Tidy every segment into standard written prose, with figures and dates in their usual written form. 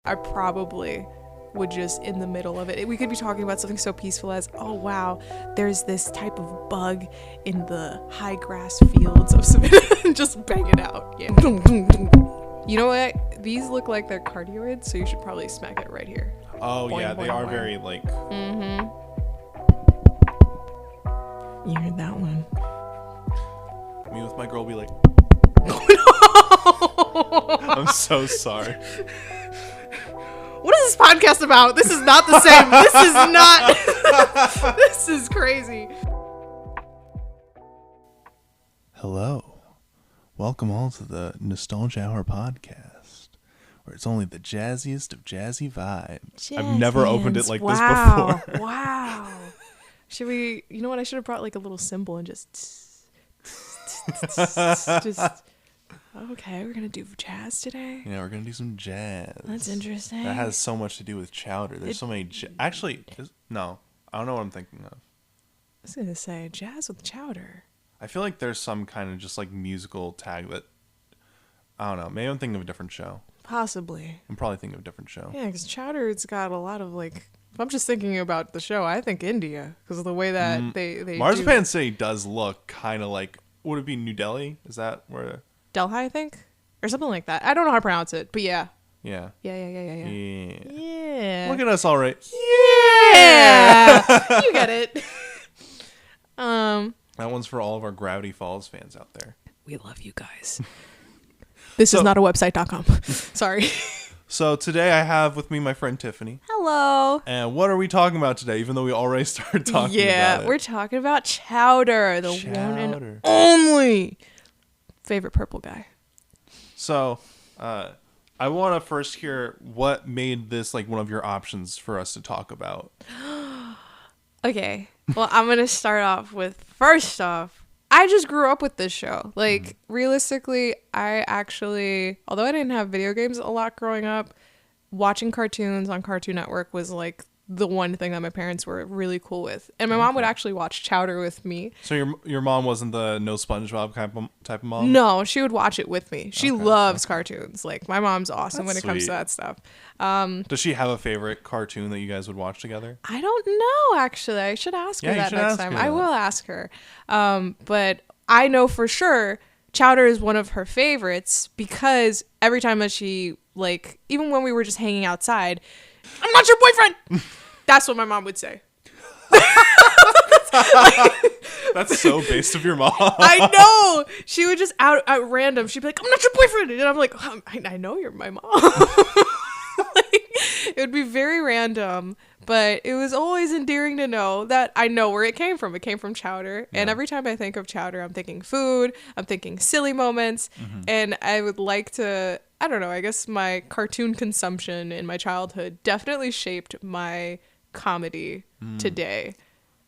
I probably would just in the middle of it. We could be talking about something so peaceful as, oh wow, there's this type of bug in the high grass fields of Savannah, and just bang it out. Yeah. You know what? These look like they're cardioids, so you should probably smack it right here. Oh Boing, yeah, boing, they are boing. very like. You heard that one? Me with my girl be like. I'm so sorry. What is this podcast about? This is not the same. This is not. This is crazy. Hello. Welcome all to the Nostalgia Hour podcast, where it's only the jazziest of jazzy vibes. I've never opened it like this before. Wow. Should we, you know what? I should have brought like a little symbol and just, okay, we're going to do jazz today. Yeah, we're going to do some jazz. That's interesting. That has so much to do with Chowder. There's so many... Actually, no. I don't know what I'm thinking of. I was going to say jazz with Chowder. I feel like there's some kind of just like musical tag that... I don't know. Maybe I'm thinking of a different show. Possibly. I'm probably thinking of a different show. Yeah, because Chowder's got a lot of like... If I'm just thinking about the show, I think India. Because of the way that they Marzipan City does look kind of like... Would it be New Delhi? Is that where... Delhi, I think? Or something like that. I don't know how to pronounce it, but yeah. Yeah. Yeah. Look at us all right. Yeah. You get it. That one's for all of our Gravity Falls fans out there. We love you guys. This is not a website.com. Sorry. So today I have with me my friend Tiffany. Hello. And what are we talking about today, even though we already started talking about it? Yeah, we're talking about Chowder, the one and only favorite purple guy. So, I want to first hear what made this like one of your options for us to talk about. Okay. Well, I'm going to start off with, first off, I just grew up with this show. Like, realistically, I actually, although I didn't have video games a lot growing up, watching cartoons on Cartoon Network was like the one thing that my parents were really cool with. And my mom would actually watch Chowder with me. So your mom wasn't the no SpongeBob type of mom? No, she would watch it with me. She loves cartoons. Like, my mom's awesome when it comes to that stuff. Does she have a favorite cartoon that you guys would watch together? I don't know, actually. I should ask her that next time. I will ask her. But I know for sure Chowder is one of her favorites because every time that she, like, even when we were just hanging outside, I'm not your boyfriend! That's what my mom would say. That's so based of your mom. I know. She would just out random. She'd be like, I'm not your boyfriend. And I'm like, I know you're my mom. It would be very random, but it was always endearing to know that I know where it came from. It came from Chowder. Yeah. And every time I think of Chowder, I'm thinking food, I'm thinking silly moments, and I would like to, I don't know, I guess my cartoon consumption in my childhood definitely shaped my comedy today.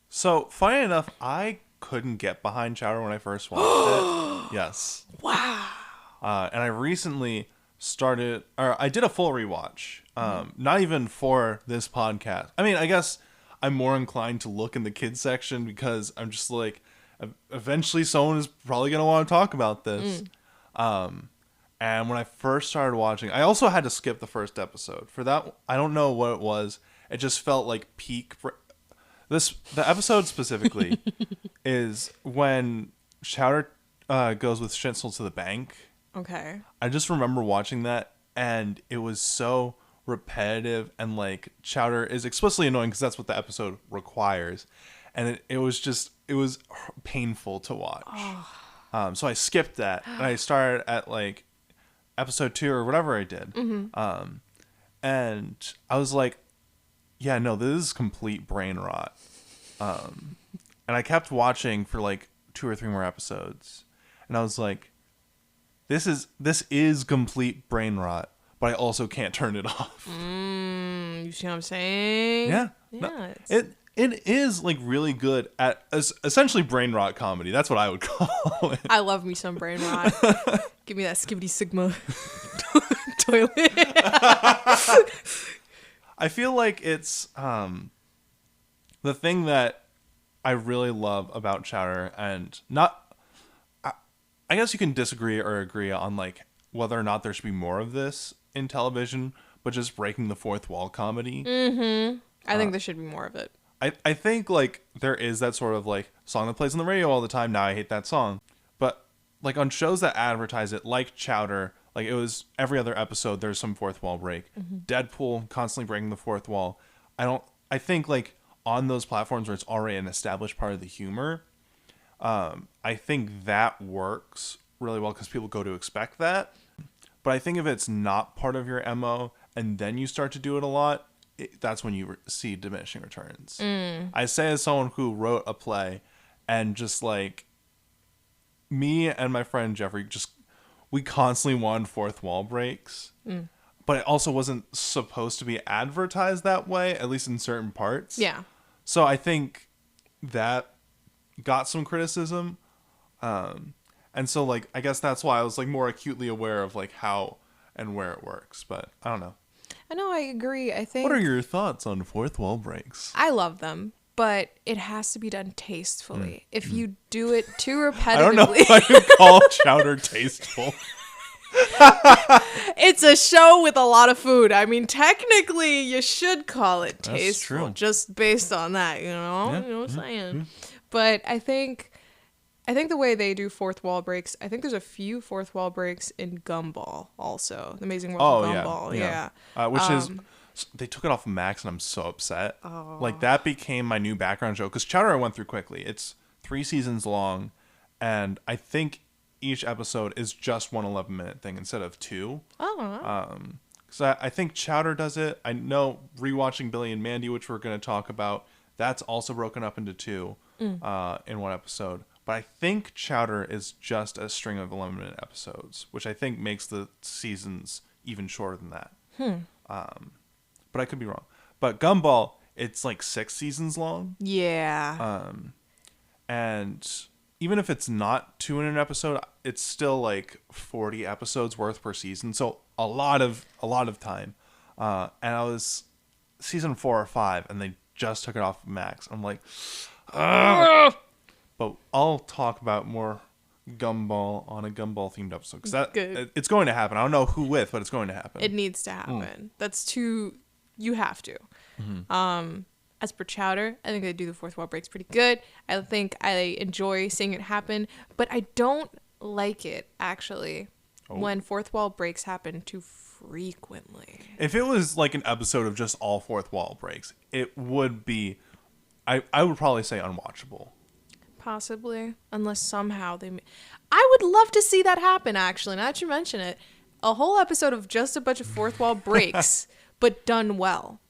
So, funny enough, I couldn't get behind Chowder when I first watched it. Yes. Wow. And I recently I did a full rewatch. Not even for this podcast. I mean, I guess I'm more inclined to look in the kids section because I'm just like, eventually someone is probably going to want to talk about this. And when I first started watching, I also had to skip the first episode. For that, I don't know what it was. It just felt like peak. The episode specifically is when Chowder goes with Schnitzel to the bank. Okay. I just remember watching that, and it was so repetitive, and like Chowder is explicitly annoying because that's what the episode requires, and it was painful to watch. So I skipped that, and I started at like episode 2 or whatever I did, and I was like, yeah, no, this is complete brain rot. And I kept watching for like 2 or 3 more episodes, and I was like, This is complete brain rot, but I also can't turn it off. You see what I'm saying? Yeah. Yeah. No, it is like really good at essentially brain rot comedy. That's what I would call it. I love me some brain rot. Give me that skibbity sigma toilet. I feel like it's the thing that I really love about Chowder, and I guess you can disagree or agree on like whether or not there should be more of this in television, but just breaking the fourth wall comedy. I think there should be more of it. I think like there is that sort of like song that plays on the radio all the time. Now I hate that song. But like on shows that advertise it, like Chowder, like it was every other episode there's some fourth wall break. Deadpool constantly breaking the fourth wall. I think like on those platforms where it's already an established part of the humor, I think that works really well because people go to expect that. But I think if it's not part of your MO and then you start to do it a lot, that's when you see diminishing returns. I say as someone who wrote a play, and just like me and my friend Jeffrey, we constantly wanted fourth wall breaks, but it also wasn't supposed to be advertised that way, at least in certain parts. Yeah. So I think that got some criticism. And so like, I guess that's why I was like more acutely aware of like how and where it works, but I don't know. I know, I agree. I think. What are your thoughts on fourth wall breaks? I love them, but it has to be done tastefully. If you do it too repetitively. I don't know why you call Chowder tasteful. It's a show with a lot of food. I mean, technically, you should call it tasteful. That's true. Just based on that, you know? Yeah. You know what I'm saying? But I think the way they do fourth wall breaks, I think there's a few fourth wall breaks in Gumball also. The Amazing World of Gumball. Yeah. Which is, they took it off of Max and I'm so upset. Like that became my new background show because Chowder I went through quickly. It's 3 seasons long and I think each episode is just one 11-minute thing instead of 2. So I think Chowder does it. I know rewatching Billy and Mandy, which we're going to talk about, that's also broken up into 2 in one episode. But I think Chowder is just a string of 11-minute episodes, which I think makes the seasons even shorter than that. But I could be wrong. But Gumball, it's like 6 seasons long. Yeah. And even if it's not 2 in an episode, it's still like 40 episodes worth per season. So a lot of time. And I was season 4 or 5, and they just took it off of Max. I'm like, ugh. But I'll talk about more Gumball on a Gumball themed episode because it's going to happen. I don't know who with, but it's going to happen. It needs to happen. That's too. You have to. As per Chowder, I think they do the fourth wall breaks pretty good. I think I enjoy seeing it happen, but I don't like it actually when fourth wall breaks happen too frequently. If it was like an episode of just all fourth wall breaks, it would be. I would probably say unwatchable. Possibly, unless somehow I would love to see that happen, actually, now that you mention it. A whole episode of just a bunch of fourth wall breaks, but done well.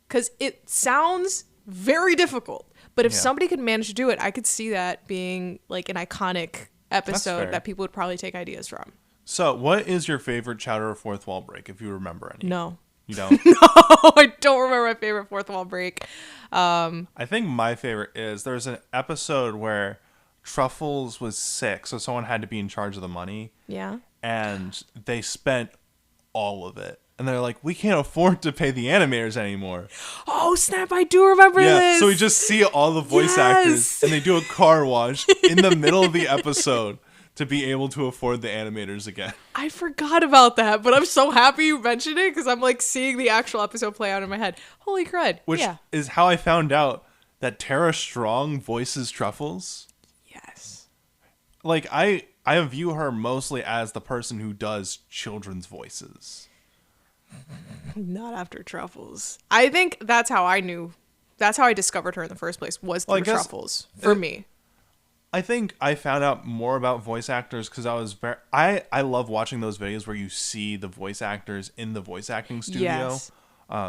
Because it sounds very difficult. But if somebody could manage to do it, I could see that being like an iconic episode that people would probably take ideas from. So, what is your favorite Chowder or fourth wall break, if you remember any? No. You don't? No, I don't remember my favorite fourth wall break. I think my favorite is there's an episode where Truffles was sick, so someone had to be in charge of the money. Yeah. And they spent all of it. And they're like, we can't afford to pay the animators anymore. Oh, snap, I do remember this. So we just see all the voice actors, and they do a car wash in the middle of the episode to be able to afford the animators again. I forgot about that, but I'm so happy you mentioned it because I'm like seeing the actual episode play out in my head. Holy crud. Which is how I found out that Tara Strong voices Truffles. Yes. Like, I view her mostly as the person who does children's voices. Not after Truffles. I think that's how I knew. That's how I discovered her in the first place, was through Truffles for me. I think I found out more about voice actors because I love watching those videos where you see the voice actors in the voice acting studio. Yes.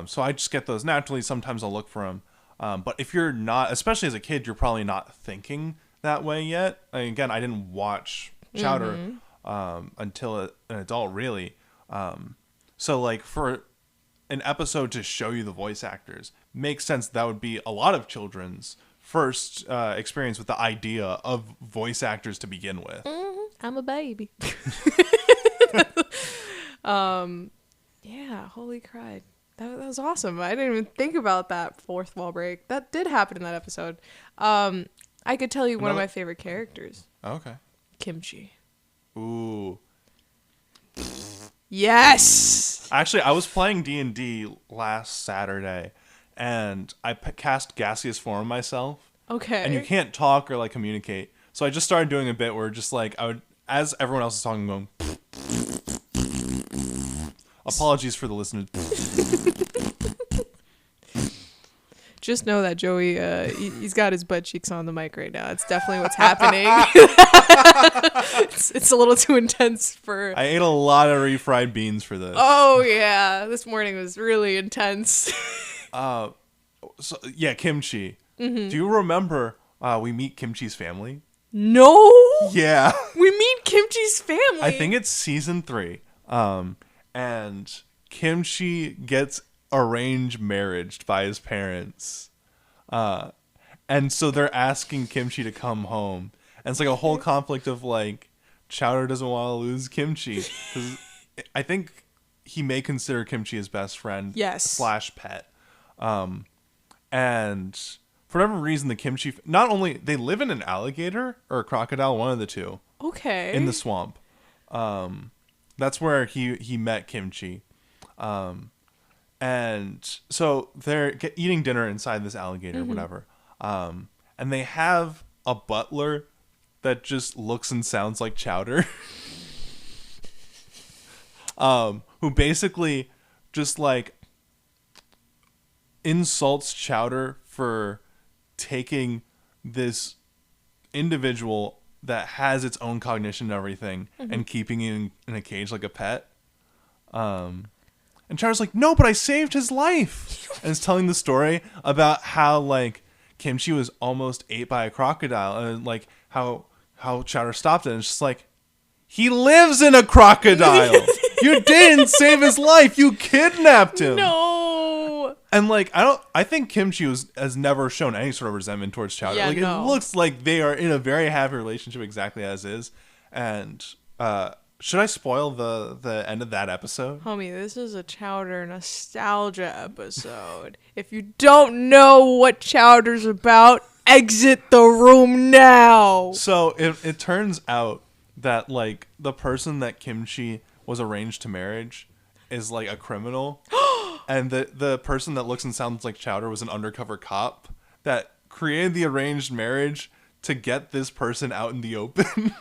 So I just get those naturally. Sometimes I'll look for them. But if you're not, especially as a kid, you're probably not thinking that way yet. Again, I didn't watch Chowder until an adult, really. So like for an episode to show you the voice actors makes sense. That would be a lot of children's first experience with the idea of voice actors to begin with. I'm a baby. Yeah, holy crud. That was awesome. I didn't even think about that fourth wall break. That did happen in that episode. I could tell you one of my favorite characters. Okay. Kimchi. Ooh. Yes. Actually, I was playing D&D last Saturday, and I cast gaseous form myself. Okay. And you can't talk or like communicate. So I just started doing a bit where just like I would, as everyone else is talking, going. Apologies for the listeners. Just know that Joey, he's got his butt cheeks on the mic right now. It's definitely what's happening. It's a little too intense for... I ate a lot of refried beans for this. Oh, yeah. This morning was really intense. So, yeah, kimchi. Mm-hmm. Do you remember we meet Kimchi's family? No. Yeah. We meet Kimchi's family. I think it's season 3. And Kimchi gets arranged marriage by his parents. And so they're asking Kimchi to come home. And it's like a whole conflict of like, Chowder doesn't want to lose Kimchi. 'Cause I think he may consider Kimchi his best friend. Yes. / pet. And for whatever reason, the Kimchi, not only, they live in an alligator or a crocodile, one of the two. Okay. In the swamp. That's where he met Kimchi. And so they're eating dinner inside this alligator, whatever. And they have a butler that just looks and sounds like Chowder. Who basically just like insults Chowder for taking this individual that has its own cognition and everything and keeping it in a cage like a pet. And Chowder's like, no, but I saved his life. And it's telling the story about how like Kimchi was almost ate by a crocodile and like how Chowder stopped it. And it's just like, he lives in a crocodile. You didn't save his life. You kidnapped him. No. And like, I think Kimchi has never shown any sort of resentment towards Chowder. Yeah, like no. It looks like they are in a very happy relationship exactly as is. And should I spoil the end of that episode? Homie, this is a Chowder nostalgia episode. If you don't know what Chowder's about, exit the room now. So it turns out that like the person that Kimchi was arranged to marriage is like a criminal. And the person that looks and sounds like Chowder was an undercover cop that created the arranged marriage to get this person out in the open.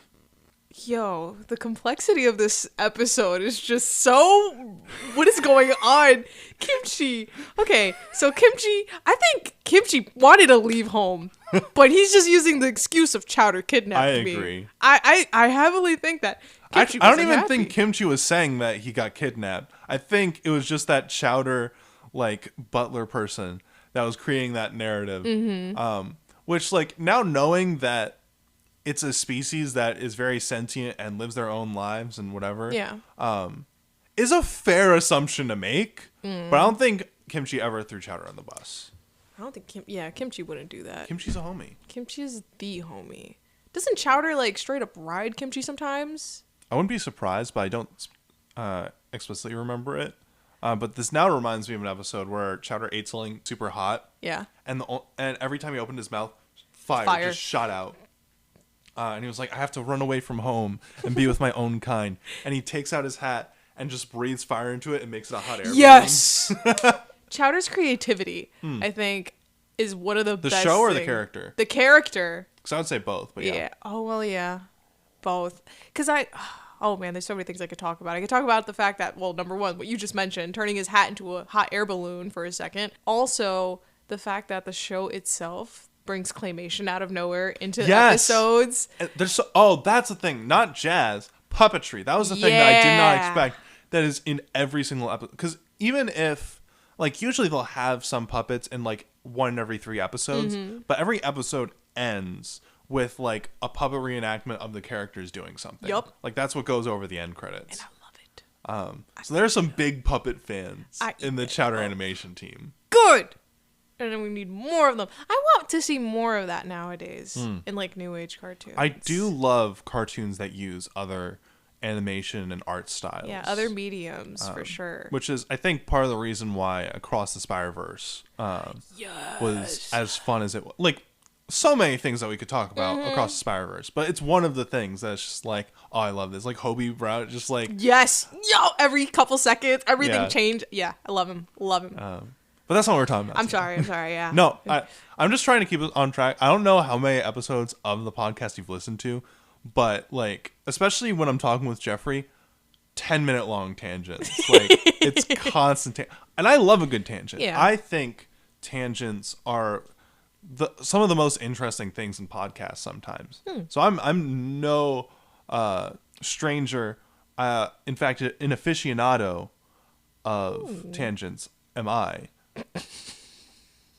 Yo, the complexity of this episode is just so... What is going on? Kimchi. Okay, so Kimchi... I think Kimchi wanted to leave home, but he's just using the excuse of Chowder kidnapped me. I agree. I heavily think that Kimchi I don't wasn't even happy. think Kimchi was saying that he got kidnapped. I think it was just that Chowder, like, butler person that was creating that narrative. Mm-hmm. Which, like, now knowing that it's a species that is very sentient and lives their own lives and whatever. Yeah. Is a fair assumption to make. But I don't think Kimchi ever threw Chowder on the bus. I don't think Kimchi wouldn't do that. Kimchi's a homie. Kimchi is the homie. Doesn't Chowder like straight up ride Kimchi sometimes? I wouldn't be surprised, but I don't explicitly remember it. But this now reminds me of an episode where Chowder ate something super hot. Yeah. And every time he opened his mouth, fire just shot out. And he was like, I have to run away from home and be with my own kind. And he takes out his hat and just breathes fire into it and makes it a hot air balloon. Yes! Chowder's creativity, I think, is one of the best The show or the thing. character? The character. Because I would say both, but yeah. Oh, well, yeah. Both. Because oh man, there's so many things I could talk about. I could talk about the fact that, well, number one, what you just mentioned, turning his hat into a hot air balloon for a second. Also, the fact that the show itself brings claymation out of nowhere into episodes. That's the thing. Not jazz, puppetry. That was the thing that I did not expect. That is in every single episode. Because even if, like, usually they'll have some puppets in, like, 1 in every 3 episodes. Mm-hmm. But every episode ends with, like, a puppet reenactment of the characters doing something. Yup. Like, that's what goes over the end credits. And I love it. So there's some big puppet fans in the Chowder animation team. Good! And then we need more of them. I want to see more of that nowadays in, like, new age cartoons. I do love cartoons that use other animation and art styles. Yeah, other mediums, for sure. Which is, I think, part of the reason why Across the Spider-Verse was as fun as it was. Like, so many things that we could talk about across the Spider-Verse, but it's one of the things that's just like, oh, I love this. Like Hobie Brown, just like Yes, yo, every couple seconds, everything Yeah. changed. Yeah, I love him. but that's not what we're talking about. I'm today. sorry. Yeah. No, I'm just trying to keep it on track. I don't know how many episodes of the podcast you've listened to, but like, especially when I'm talking with Jeffrey, 10-minute long tangents. Like, it's constant. And I love a good tangent. Yeah. I think tangents are some of the most interesting things in podcasts sometimes. So I'm no stranger. In fact, an aficionado of tangents am I.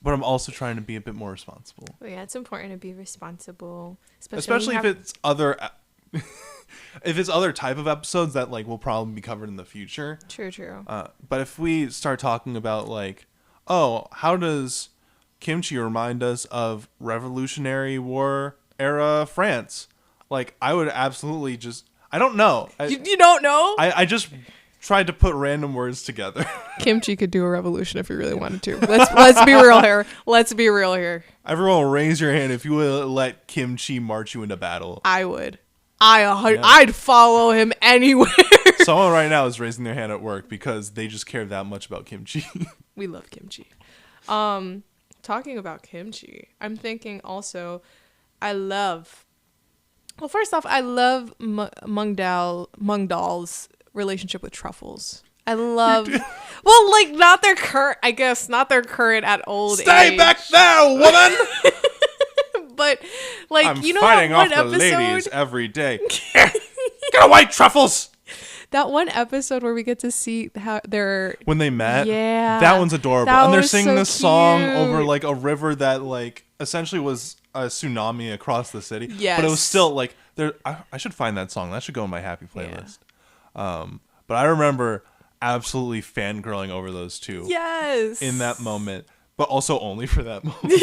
But I'm also trying to be a bit more responsible. Well, yeah, it's important to be responsible, Especially if it's other if it's other type of episodes that like will probably be covered in the future. True. But if we start talking about like, oh, how does kimchi remind us of Revolutionary War era France? Like, I would absolutely just, I don't know. You don't know? I just tried to put random words together. Kimchi could do a revolution if he really wanted to. Let's be real here. Let's be real here. Everyone raise your hand if you would let kimchi march you into battle. I would. I'd follow him anywhere. Someone right now is raising their hand at work because they just care that much about kimchi. We love kimchi. Talking about kimchi, I'm thinking also, first off, I love Mung Dal's relationship with truffles. I love, well, like not their current at old age. Stay back there, woman! But like, I'm you know, fighting that one off the episode, ladies every day. Get away, truffles! that one episode where we get to see how they're When they met, yeah, that one's adorable. that And they're was singing so this song cute. over like a river that like essentially was a tsunami across the city. Yes. But it was still like there. I should find that song. That should go in my happy playlist. But I remember absolutely fangirling over those two. Yes. In that moment, but also only for that moment.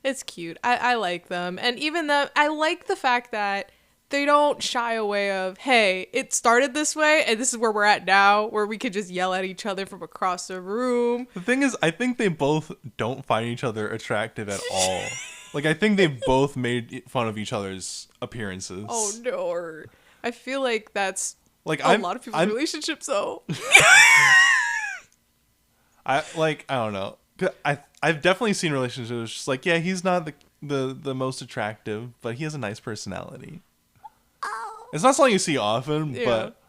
It's cute. I like them. And even I like the fact that they don't shy away of, hey, it started this way and this is where we're at now, where we could just yell at each other from across the room. The thing is, I think they both don't find each other attractive at all. Like, I think they both made fun of each other's appearances. Oh, no. I feel like that's like a lot of people's relationships, though. I don't know. I've definitely seen relationships just like, yeah, he's not the most attractive, but he has a nice personality. It's not something you see often, but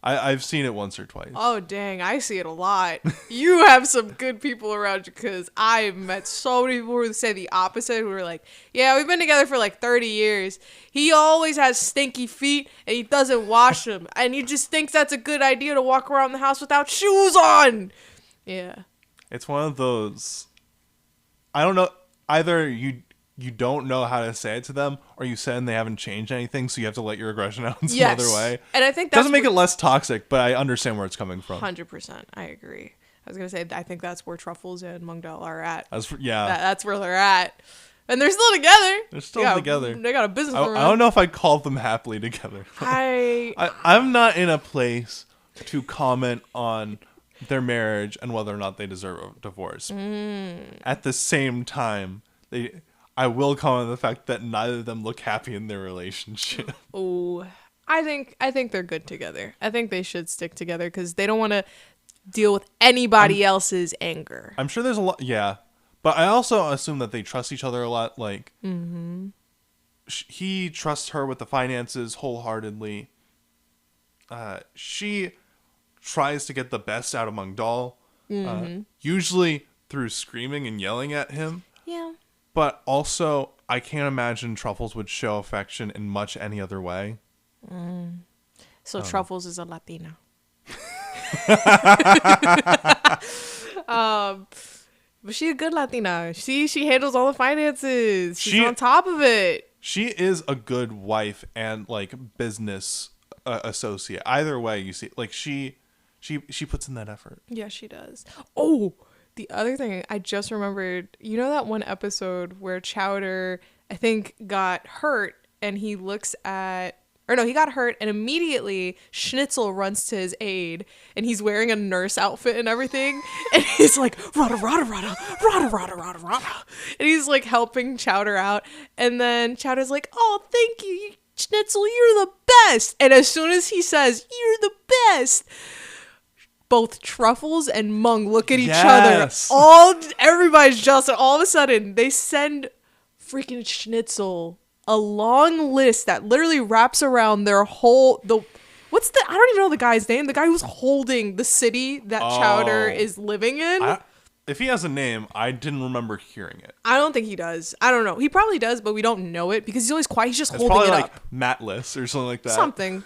I've seen it once or twice. Oh, dang. I see it a lot. You have some good people around you, because I've met so many people who say the opposite, who are like, yeah, we've been together for like 30 years. He always has stinky feet and he doesn't wash them. And he just thinks that's a good idea to walk around the house without shoes on. Yeah. It's one of those, I don't know, either you don't know how to say it to them, or you said and they haven't changed anything, so you have to let your aggression out in some other way. And I think that doesn't make it less toxic, but I understand where it's coming from. 100%. I agree. I was going to say, I think that's where Truffles and Mungdal are at. Yeah. That's where they're at. And they're still together. They're still together. They got a business. I don't know if I'd call them happily together. I'm not in a place to comment on their marriage and whether or not they deserve a divorce. At the same time, I will comment on the fact that neither of them look happy in their relationship. Oh, I think they're good together. I think they should stick together because they don't want to deal with anybody else's anger. I'm sure there's a lot, yeah. But I also assume that they trust each other a lot. Like, he trusts her with the finances wholeheartedly. She tries to get the best out of Mungdal, usually through screaming and yelling at him. Yeah. But also, I can't imagine Truffles would show affection in much any other way. So Truffles is a Latina. But she's a good Latina. She handles all the finances. She's on top of it. She is a good wife and like business associate. Either way, you see, like she puts in that effort. Yeah, she does. Oh, the other thing I just remembered, you know that one episode where Chowder, I think, got hurt and he looks at Or no, he got hurt, and immediately Schnitzel runs to his aid, and he's wearing a nurse outfit and everything, and he's like, rada, rada, rada, rada, rada, rada, rada. And he's like helping Chowder out, and then Chowder's like, oh, thank you, Schnitzel, you're the best. And as soon as he says, you're the best, both Truffles and Mung look at each other. Everybody's jealous, and all of a sudden, they send freaking Schnitzel a long list that literally wraps around their whole I don't even know the guy's name. The guy who's holding the city that Chowder is living in. If he has a name, I didn't remember hearing it. I don't think he does. I don't know. He probably does, but we don't know it because he's always quiet. He's just holding probably it like up. Matlis or something like that.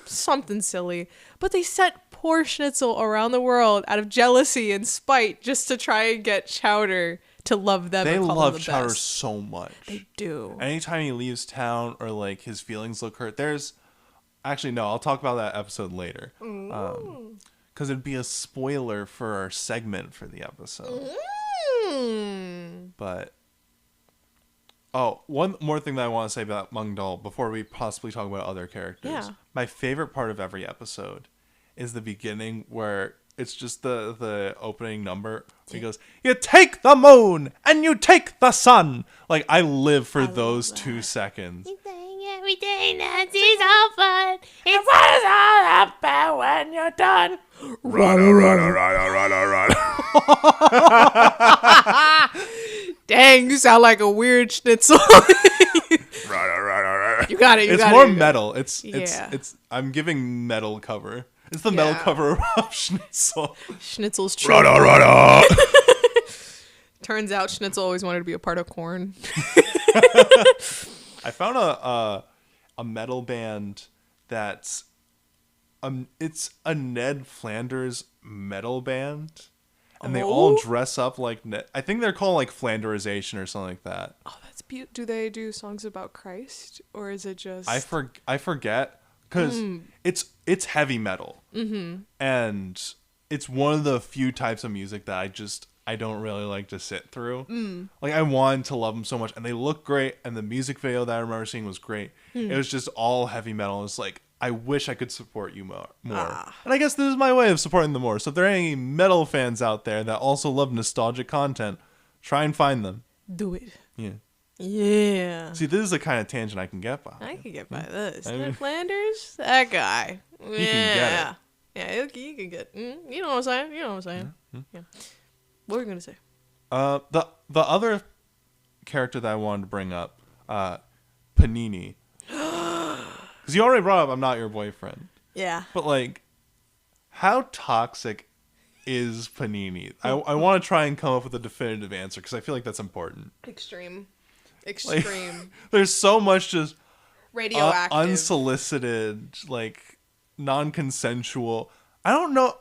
Something silly. But they sent poor Schnitzel around the world out of jealousy and spite just to try and get Chowder to love them. They and call love them the Chowder best. so much. They do. Anytime he leaves town or like his feelings look hurt, actually no, I'll talk about that episode later. Because it'd be a spoiler for our segment for the episode. But one more thing that I want to say about Mung Dal before we possibly talk about other characters. Yeah. My favorite part of every episode is the beginning where it's just the opening number. He goes, you take the moon and you take the sun. Like, I live for those 2 seconds. Everything that is all fun. It's what is all about when you're done. Run. Dang, you sound like a weird Schnitzel. You got it. It's more metal. It's I'm giving metal cover. It's the metal cover of Schnitzel. Schnitzel's true. Turns out Schnitzel always wanted to be a part of Korn. I found a metal band that's it's a Ned Flanders metal band, and they all dress up like Ned. I think they're called like Flanderization or something like that. Oh, that's beautiful. Do they do songs about Christ, or is it just? I forget because it's heavy metal, and it's one of the few types of music that I don't really like to sit through. Like, I wanted to love them so much, and they look great, and the music video that I remember seeing was great. It was just all heavy metal. It's like, I wish I could support you more. And I guess this is my way of supporting them more. So if there are any metal fans out there that also love nostalgic content, try and find them. Do it. Yeah. Yeah. See, this is the kind of tangent I can get by. I can get by this. I mean- Ned Flanders, that guy. Can get it. Yeah, you can get. You know what I'm saying. Yeah. What were you gonna say? The other character that I wanted to bring up, Panini. Because you already brought up I'm not your boyfriend. Yeah. But, like, how toxic is Panini? I want to try and come up with a definitive answer because I feel like that's important. Extreme. Like, there's so much just Radioactive. unsolicited, like, non-consensual. I don't know.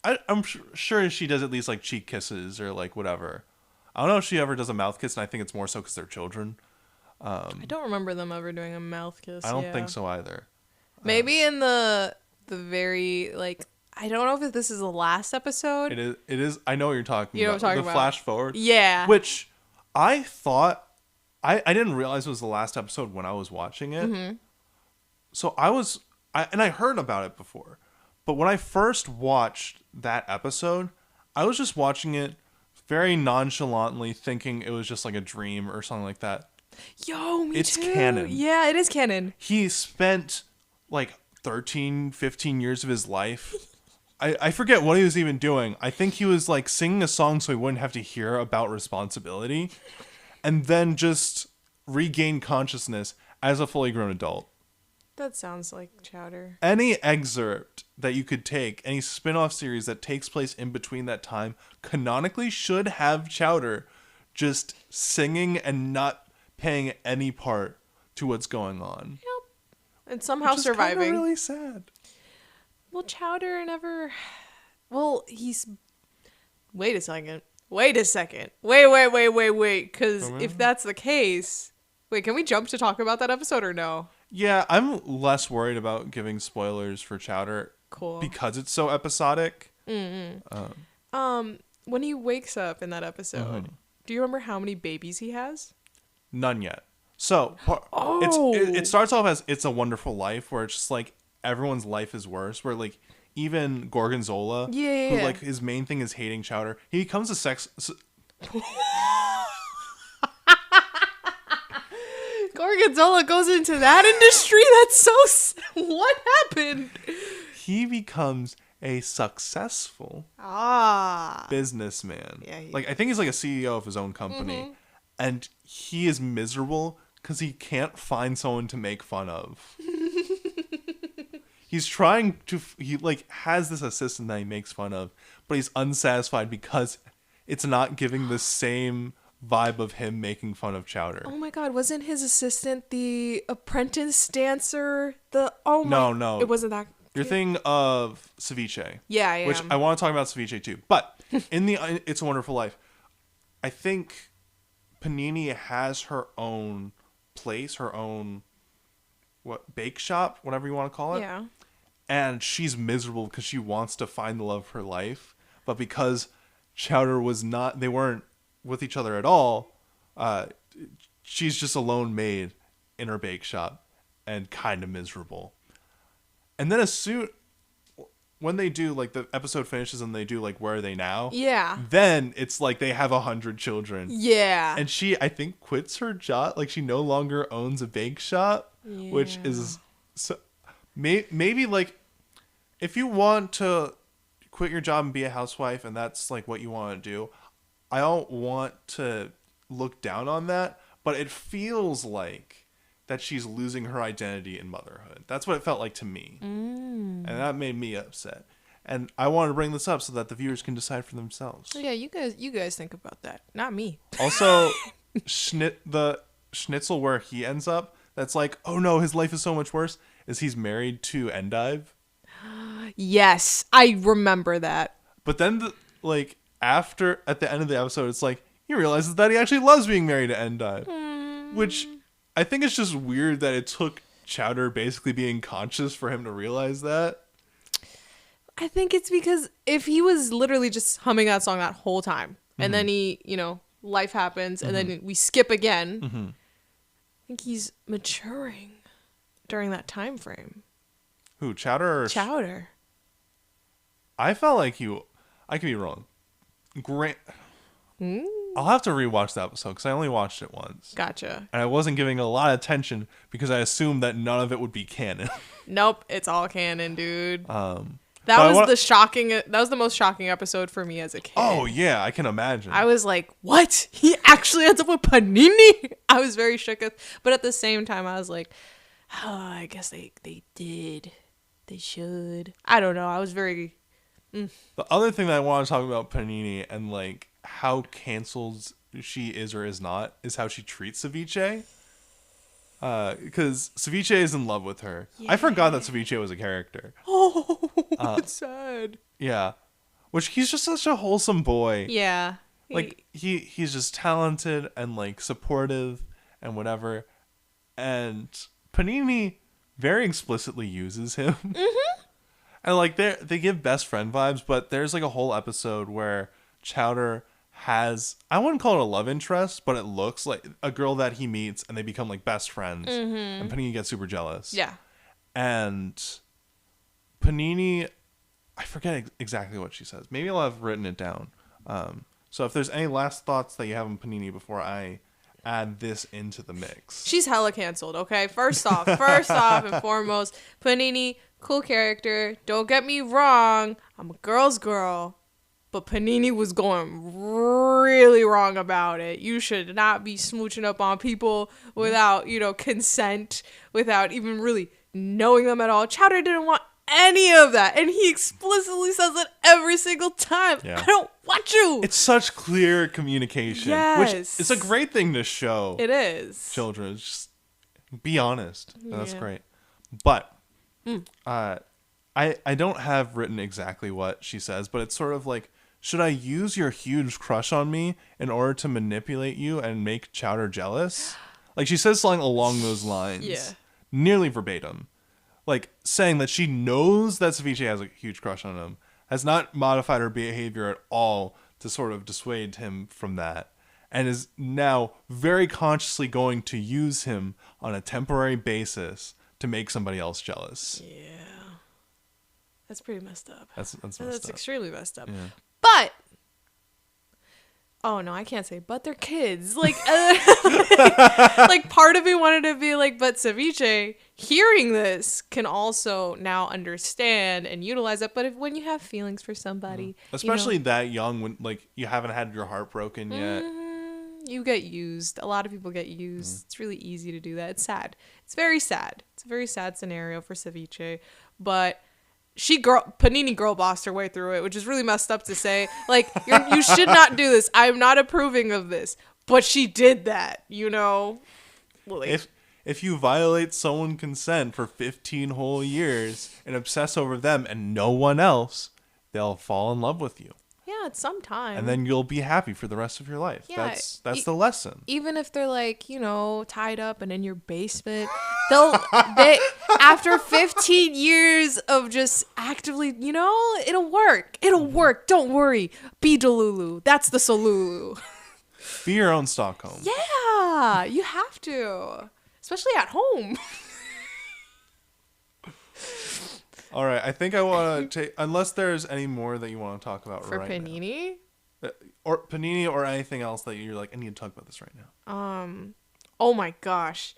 I'm sure she does at least, like, cheek kisses or, like, whatever. I don't know if she ever does a mouth kiss, and I think it's more so because they're children. I don't remember them ever doing a mouth kiss. I don't think so either. Maybe in the very, like, I don't know if this is the last episode. It is. I know what you're talking You know about. what I'm talking the about. flash forward. Yeah. Which I thought, I didn't realize it was the last episode when I was watching it. So I heard about it before. But when I first watched that episode, I was just watching it very nonchalantly, thinking it was just like a dream or something like that. Yo, me It's too. canon. Yeah, it is canon. He spent like 13, 15 years of his life. I forget what he was even doing. I think he was like singing a song so he wouldn't have to hear about responsibility, and then just regain consciousness as a fully grown adult. That sounds like Chowder. Any excerpt that you could take, any spin-off series that takes place in between that time, canonically should have Chowder just singing and not paying any part to what's going on. Yep. And somehow Which is surviving. kinda really sad. Well, Chowder never. Well, he's. Wait a second. Wait. Because if that's the case. Wait, can we jump to talk about that episode or no? Yeah, I'm less worried about giving spoilers for Chowder. Cool. Because it's so episodic. When he wakes up in that episode, do you remember how many babies he has? None yet. So Oh. it starts off as It's a Wonderful Life, where it's just like everyone's life is worse. Where like even Gorgonzola, who Yeah. like his main thing is hating Chowder, he becomes a Gorgonzola goes into that industry? That's what happened? he becomes a successful Ah. businessman. Yeah, Like I think he's like a CEO of his own company, and he is miserable because he can't find someone to make fun of. He's trying to. He like has this assistant that he makes fun of, but he's unsatisfied because it's not giving the same vibe of him making fun of Chowder. Oh my god, wasn't his assistant the apprentice dancer? No. It wasn't that. You're thinking of Ceviche. Yeah, I Which am. I want to talk about Ceviche too. But in the It's a Wonderful Life, I think Panini has her own place, her own bake shop, whatever you want to call it. Yeah. And she's miserable because she wants to find the love of her life, but because Chowder they weren't with each other at all. She's just a lone maid in her bake shop and kind of miserable. And then when they do like the episode finishes and they do like Where Are They Now? Yeah. Then it's like they have 100 children. Yeah. And she, I think, quits her job. Like she no longer owns a bake shop, which is maybe like if you want to quit your job and be a housewife and that's like what you want to do, I don't want to look down on that, but it feels like that she's losing her identity in motherhood. That's what it felt like to me. And that made me upset. And I wanted to bring this up so that the viewers can decide for themselves. Yeah, you guys think about that. Not me. Also, the schnitzel where he ends up, that's like, oh no, his life is so much worse, is he's married to Endive. Yes, I remember that. But then, at the end of the episode, it's like, he realizes that he actually loves being married to Endive. Which, I think it's just weird that it took Chowder basically being conscious for him to realize that. I think it's because if he was literally just humming that song that whole time, and then he, life happens, and then we skip again, I think he's maturing during that time frame. Who, Chowder? Or Chowder. I felt like I could be wrong. Great. I'll have to rewatch the episode because I only watched it once. Gotcha. And I wasn't giving a lot of attention because I assumed that none of it would be canon. Nope, it's all canon, dude. That was the most shocking episode for me as a kid. Oh yeah, I can imagine. I was like, what? He actually ends up with Panini? I was very shook. But at the same time, I was like, oh, I guess they did. They should. I don't know. I was very... The other thing that I want to talk about Panini and like how canceled she is or is not is how she treats Ceviche. Because Ceviche is in love with her. Yeah. I forgot that Ceviche was a character. Oh, it's sad. Yeah. Which he's just such a wholesome boy. Yeah. Like he's just talented and like supportive and whatever. And Panini very explicitly uses him. Mm-hmm. And like they give best friend vibes, but there's like a whole episode where Chowder has, I wouldn't call it a love interest, but it looks like a girl that he meets and they become like best friends. Mm-hmm. And Panini gets super jealous. Yeah. And Panini, I forget exactly what she says. Maybe I'll have written it down. So if there's any last thoughts that you have on Panini before I add this into the mix. She's hella canceled, okay? First off and foremost, Panini, cool character. Don't get me wrong. I'm a girl's girl. But Panini was going really wrong about it. You should not be smooching up on people without, consent, without even really knowing them at all. Chowder didn't want any of that. And he explicitly says it every single time. Yeah. I don't want you. It's such clear communication. Yes. Which is a great thing to show. It is. Children. Just be honest. Yeah. That's great. But I don't have written exactly what she says, but it's sort of like, should I use your huge crush on me in order to manipulate you and make Chowder jealous? Like she says something along those lines. Yeah. Nearly verbatim. Like saying that she knows that Ceviche has a huge crush on him, has not modified her behavior at all to sort of dissuade him from that. and is now very consciously going to use him on a temporary basis to make somebody else jealous. Yeah. That's pretty messed up. That's messed That's up. extremely messed up. Yeah. But oh no, I can't say but they're kids. Like like part of me wanted to be like, but Ceviche, hearing this, can also now understand and utilize it. But when you have feelings for somebody, Especially that young, when like you haven't had your heart broken yet. You get used. A lot of people get used. It's really easy to do that. It's sad. It's very sad. It's a very sad scenario for Ceviche. But Panini girl bossed her way through it, which is really messed up to say. Like, you should not do this. I'm not approving of this. But she did that, you know? Like, If you violate someone's consent for 15 whole years and obsess over them and no one else, they'll fall in love with you. yeah, it's some time. And then you'll be happy for the rest of your life. Yeah, That's the lesson. Even if they're like, you know, tied up and in your basement, they after 15 years of just actively, you know, it'll work. It'll work. Don't worry. Be Delulu. That's the Solulu. Be your own Stockholm. Yeah, you have to, especially at home. All right, I think I want to take, unless there's any more that you want to talk about For right Panini. now. Or Panini or anything else that you're like, I need to talk about this right now. Oh my gosh.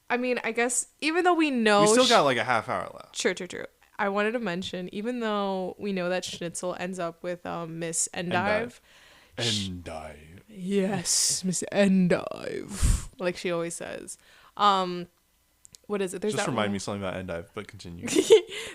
I mean, I guess even though we know We still got like a half hour left. True. I wanted to mention, even though we know that Schnitzel ends up with Miss Endive. Endive. Yes, Miss Endive. Like she always says. What is it? There's Just that remind me something about Endive, but continue.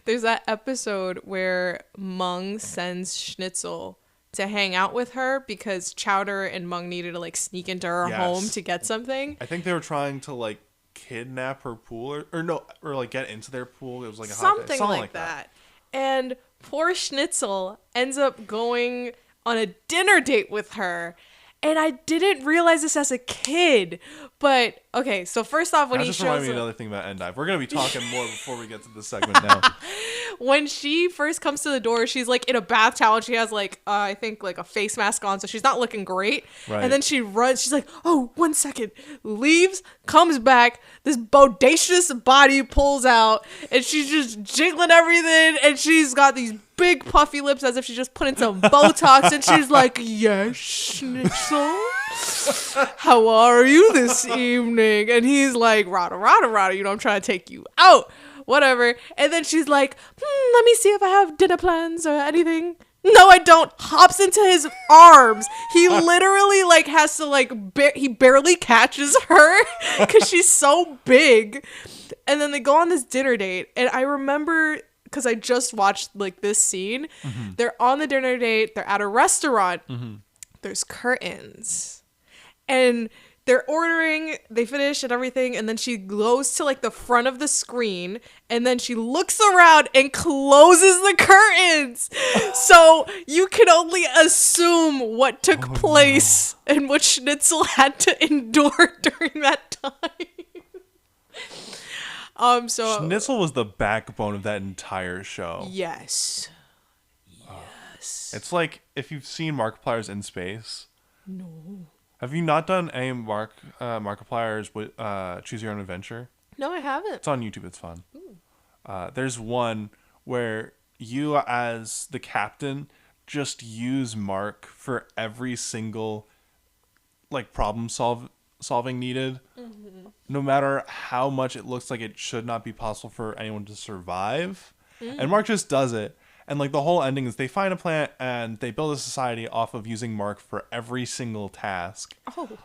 There's that episode where Mung sends Schnitzel to hang out with her because Chowder and Mung needed to like sneak into her home to get something. I think they were trying to like kidnap her pool or like get into their pool. It was like a Something like that. And poor Schnitzel ends up going on a dinner date with her. And I didn't realize this as a kid. But, okay, so first off, when he shows reminded me up, another thing about Endive. We're going to be talking more before we get to this segment now. when she first comes to the door, she's like in a bath towel. And she has like, I think like a face mask on. So she's not looking great. Right. And then she runs. She's like, oh, 1 second. Leaves, comes back. This bodacious body pulls out. And she's just jiggling everything. And she's got these big puffy lips as if she just put in some Botox. And she's like, yes, Schnitzel. How are you this evening? And he's like, rada, rada, rada, you know, I'm trying to take you out. Whatever. And then she's like, let me see if I have dinner plans or anything. No, I don't. Hops into his arms. He literally like has to like, he barely catches her because she's so big. And then they go on this dinner date. And I remember, because I just watched like this scene, they're on the dinner date. They're at a restaurant. There's curtains. And they're ordering, they finish and everything, and then she goes to like the front of the screen, and then she looks around and closes the curtains. So you can only assume what took place and what Schnitzel had to endure during that time. So Schnitzel was the backbone of that entire show. Yes. It's like if you've seen Markiplier's In Space. No. Have you not done any Markiplier's with Choose Your Own Adventure? No, I haven't. It's on YouTube. It's fun. There's one where you, as the captain, just use Mark for every single like problem solving needed, no matter how much it looks like it should not be possible for anyone to survive. And Mark just does it. And like the whole ending is they find a planet and they build a society off of using Mark for every single task.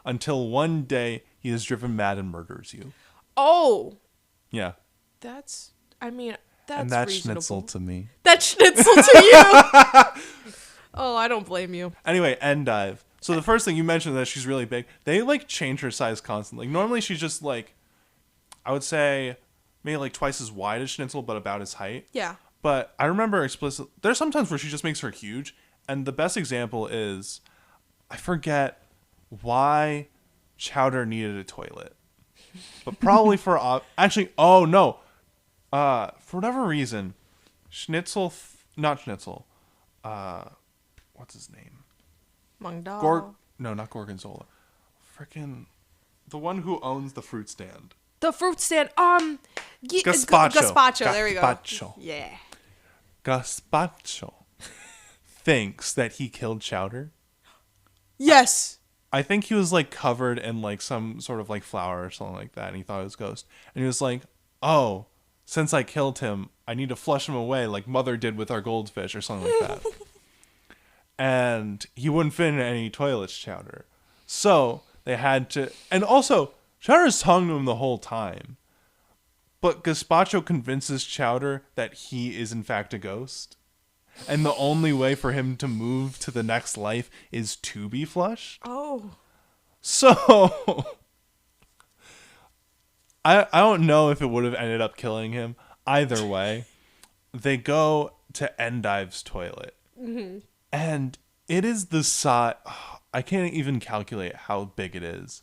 Until one day he is driven mad and murders you. Oh. Yeah. That's And reasonable. that's Schnitzel to me. That's Schnitzel to you. Oh, I don't blame you. Anyway, Endive. So the first thing you mentioned that she's really big. They like change her size constantly. Like, normally she's just like, I would say maybe like twice as wide as Schnitzel, but about his height. Yeah. But I remember there's sometimes where she just makes her huge. And the best example is, I forget why Chowder needed a toilet. But probably for, for whatever reason, not Schnitzel, what's his name? Mungdal. No, not Gorgonzola. Freaking the one who owns the fruit stand. The fruit stand. Gazpacho. Gazpacho. There we go. Gazpacho. Yeah. Gazpacho thinks that he killed Chowder. Yes. I think he was like covered in like some sort of like flour or something like that, and he thought it was Ghost. And he was like, "Oh, since I killed him, I need to flush him away like Mother did with our goldfish or something like that." And he wouldn't fit in any toilets, Chowder. So they had to, and also Chowder's talking to him the whole time. But Gazpacho convinces Chowder that he is in fact a ghost. And the only way for him to move to the next life is to be flushed. Oh. So I don't know if it would have ended up killing him. Either way, they go to Endive's toilet. Mm-hmm. And it is the size. I can't even calculate how big it is.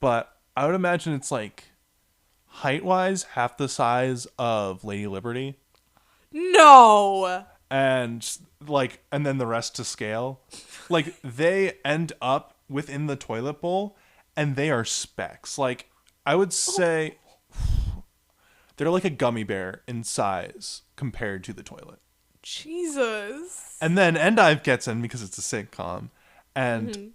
But I would imagine it's like height-wise half the size of Lady Liberty. No. And then the rest to scale. Like, they end up within the toilet bowl and they are specks. Like, I would say they're like a gummy bear in size compared to the toilet. Jesus. And then Endive gets in because it's a sitcom, and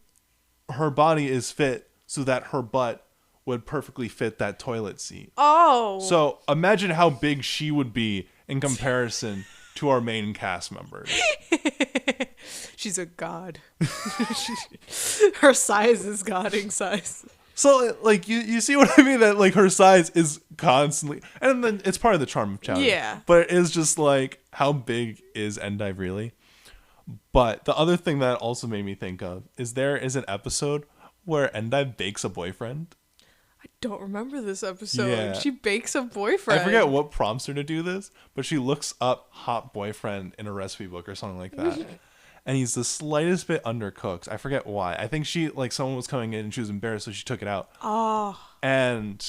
her body is fit so that her butt would perfectly fit that toilet seat. Oh. So imagine how big she would be in comparison to our main cast members. She's a god. Her size is godding size. So, like, you see what I mean? That, like, her size is constantly... And then it's part of the charm of Chowder. Yeah. But it's just, like, how big is Endive really? But the other thing that also made me think of is there is an episode where Endive bakes a boyfriend. I don't remember this episode. Yeah. She bakes a boyfriend. I forget what prompts her to do this, but she looks up hot boyfriend in a recipe book or something like that. And he's the slightest bit undercooked. I forget why. I think someone was coming in and she was embarrassed, so she took it out. Oh. And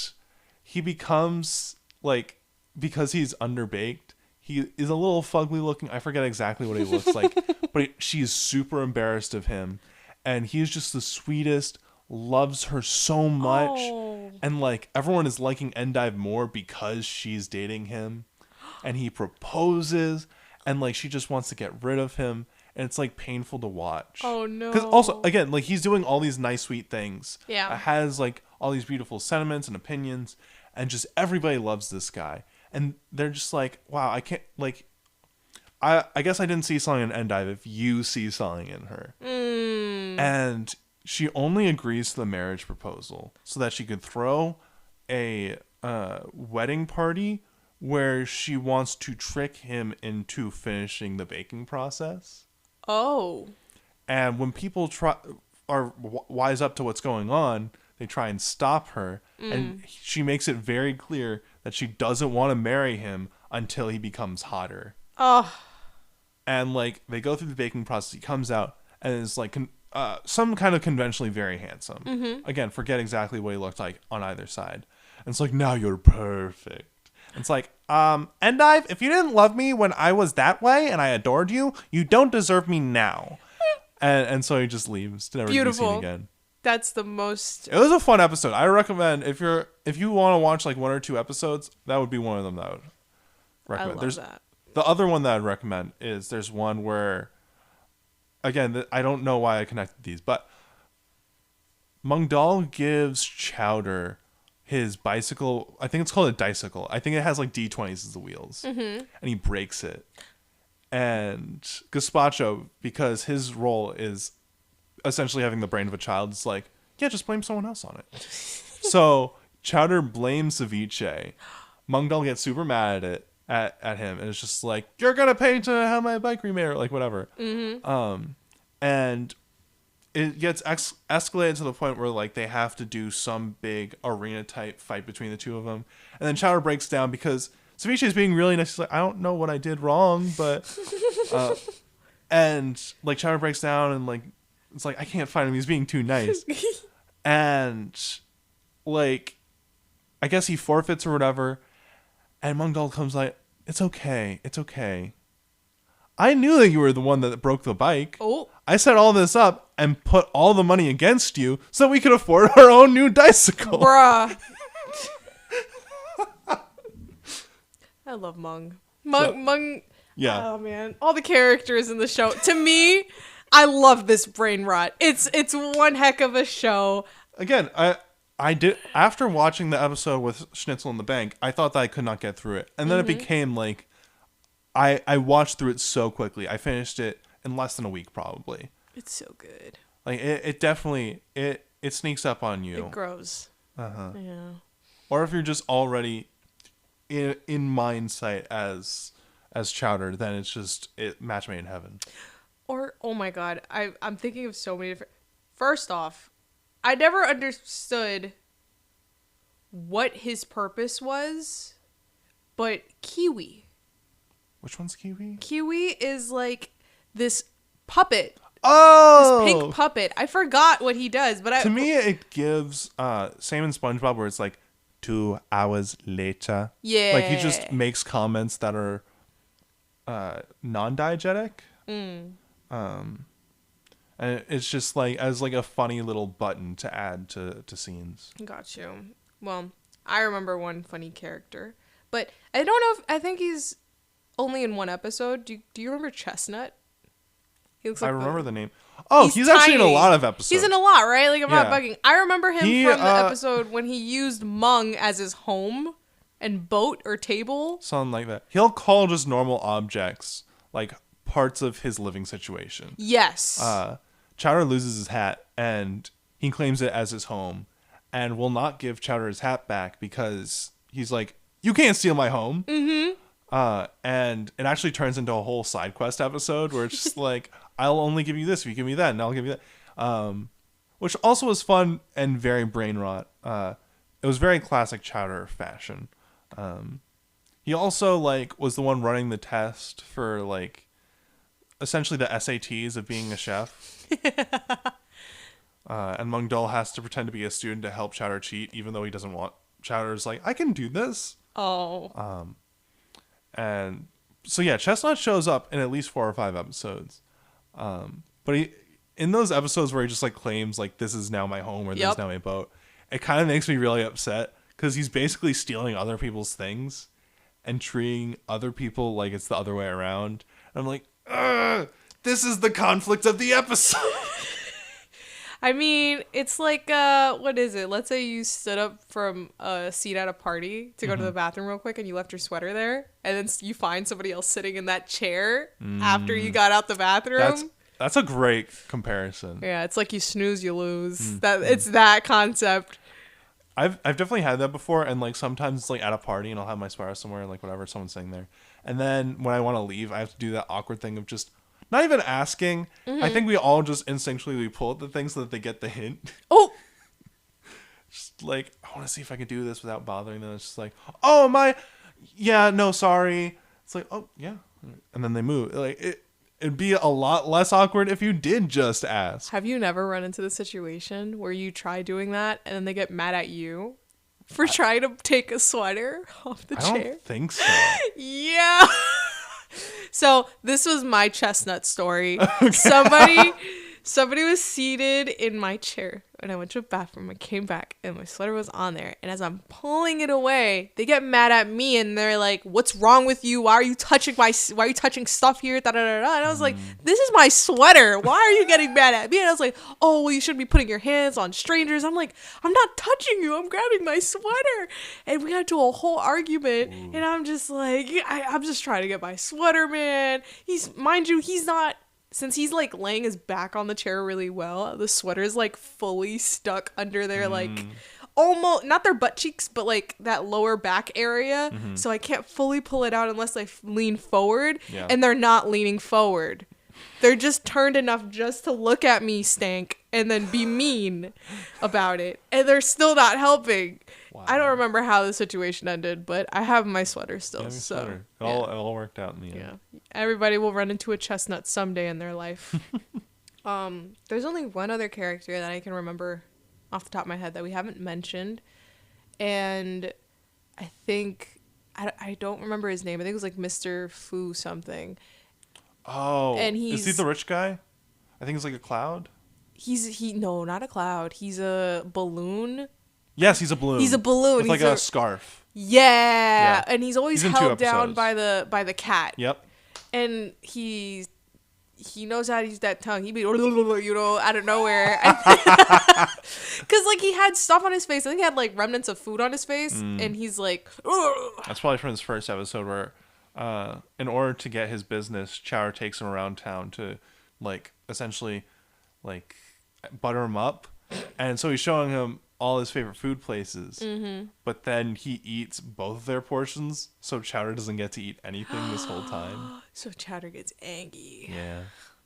he becomes, like, because he's underbaked, he is a little fugly looking. I forget exactly what he looks like. But she's super embarrassed of him. And he's just the sweetest, loves her so much. Oh. And, like, everyone is liking Endive more because she's dating him. And he proposes. And, like, she just wants to get rid of him. And it's, like, painful to watch. Oh, no. Because also, again, like, he's doing all these nice, sweet things. Yeah. Has, like, all these beautiful sentiments and opinions. And just everybody loves this guy. And they're just like, wow, I can't, like... I guess I didn't see something in Endive if you see something in her. And she only agrees to the marriage proposal so that she could throw a wedding party where she wants to trick him into finishing the baking process. Oh. And when people are wise up to what's going on, they try and stop her. And she makes it very clear that she doesn't want to marry him until he becomes hotter. Oh. And, like, they go through the baking process. He comes out and is, like, some kind of conventionally very handsome. Mm-hmm. Again, forget exactly what he looked like on either side. And it's like, now you're perfect. And it's like, Endive, if you didn't love me when I was that way and I adored you, you don't deserve me now. and so he just leaves to never be seen again. That's the most... It was a fun episode. I recommend, if you want to watch, like, 1 or 2 episodes, that would be one of them that I would recommend. I love that. The other one that I'd recommend is there's one where, again, I don't know why I connected these, but Mungdal gives Chowder his bicycle. I think it's called a dicycle. I think it has like D20s as the wheels. Mm-hmm. And he breaks it. And Gazpacho, because his role is essentially having the brain of a child, is like, yeah, just blame someone else on it. So Chowder blames Ceviche. Mungdal gets super mad at it. At him, and it's just like, you're gonna pay to have my bike remade, or like whatever. Mm-hmm. And it gets escalated to the point where, like, they have to do some big arena type fight between the two of them, and then Chowder breaks down because Ceviche is being really nice. He's like, I don't know what I did wrong, but and like Chowder breaks down and like it's like, I can't find him. He's being too nice, and like I guess he forfeits or whatever. And Mungdal comes like, it's okay. I knew that you were the one that broke the bike. Oh. I set all this up and put all the money against you so we could afford our own new bicycle. Bruh. I love Mung. Mung. Yeah. Oh man, all the characters in the show. To me, I love this brain rot. It's one heck of a show. Again, I did after watching the episode with Schnitzel in the bank, I thought that I could not get through it. And then it became like I watched through it so quickly. I finished it in less than a week probably. It's so good. Like it definitely it sneaks up on you. It grows. Uh-huh. Yeah. Or if you're just already in mindsight as Chowder, then it's just match made in heaven. Or oh my god, I'm thinking of so many different. First off, I never understood what his purpose was, but Kiwi. Which one's Kiwi? Kiwi is like this puppet. Oh, This pink puppet. I forgot what he does, but to me it gives same in SpongeBob where it's like 2 hours later. Yeah. Like he just makes comments that are non-diegetic. And it's just like as like a funny little button to add to scenes. Got you. Well, I remember one funny character, but I don't know if I think he's only in one episode. Do you remember Chestnut? He looks like I remember the name. Oh, he's actually in a tiny. lot of episodes. He's in a lot, right? Like I'm not Yeah. bugging. I remember him He, from the episode when he used Mung as his home and boat or table. Something like that. He'll call just normal objects like parts of his living situation. Yes. Chowder loses his hat and he claims it as his home and will not give Chowder his hat back because he's like, you can't steal my home. Mm-hmm. And it actually turns into a whole side quest episode where it's just like, I'll only give you this if you give me that, and I'll give you that. Which also was fun and very brain rot. It was very classic Chowder fashion. He also like was the one running the test for like essentially the SATs of being a chef. And Mung Dol has to pretend to be a student to help Chowder cheat, even though he doesn't want. Chowder's like, I can do this. Oh. And so yeah, Chestnut shows up in at least 4 or 5 episodes. But he, in those episodes where he just like claims like this is now my home or this is now my boat, it kind of makes me really upset because he's basically stealing other people's things and treating other people like it's the other way around. And I'm like, ugh, this is the conflict of the episode. I mean, it's like, what is it? Let's say you stood up from a seat at a party to go to the bathroom real quick and you left your sweater there. And then you find somebody else sitting in that chair after you got out the bathroom. That's a great comparison. Yeah, it's like you snooze, you lose. It's that concept. I've definitely had that before. And like sometimes it's like at a party and I'll have my sweater somewhere, like whatever, someone's sitting there. And then when I want to leave, I have to do that awkward thing of just not even asking. I think we all just instinctually pull at the thing so that they get the hint. Oh, Just like, I want to see if I can do this without bothering them. It's just like, oh, yeah, no, sorry. It's like, oh, yeah. And then they move. Like, it'd be a lot less awkward if you did just ask. have you never run into the situation where you try doing that and then they get mad at you for trying to take a sweater off the I chair? don't think so. Yeah. So this was my chestnut story. Okay. Somebody was seated in my chair and I went to the bathroom. I came back and my sweater was on there. And as I'm pulling it away, they get mad at me and they're like, "What's wrong with you? Why are you touching stuff here?" Da, da, da, da. And I was like, "This is my sweater. Why are you getting mad at me?" And I was like, "Oh, well, you shouldn't be putting your hands on strangers." I'm like, "I'm not touching you. I'm grabbing my sweater." And we got into a whole argument. And I'm just like, I'm just trying to get my sweater, man. Mind you, he's not. Since he's like laying his back on the chair really well, the sweater's like fully stuck under their like almost not their butt cheeks, but like that lower back area. So I can't fully pull it out unless I lean forward. Yeah. And they're not leaning forward. They're just turned enough just to look at me stank and then be mean about it. And they're still not helping. Wow. I don't remember how the situation ended, but I have my sweater still. Sweater. It all worked out in the end. Yeah. Everybody will run into a chestnut someday in their life. There's only one other character that I can remember off the top of my head that we haven't mentioned. And I think, I don't remember his name. I think it was like Mr. Fu something. Oh, And is he the rich guy? I think it's like a cloud. No, not a cloud. He's a balloon. Yes, he's a balloon. He's a balloon. with like a scarf. Yeah, and he's always He's in 2 held down episodes. by the cat. Yep. And he knows how to use that tongue. He'd be, out of nowhere. Because, like, he had stuff on his face. I think he had, like, remnants of food on his face. And he's like, ugh. That's probably from his first episode where, in order to get his business, Chowder takes him around town to, like, essentially, like, butter him up. And so he's showing him all his favorite food places. Mm-hmm. But then he eats both of their portions, so Chowder doesn't get to eat anything this whole time. So Chowder gets angry. Yeah.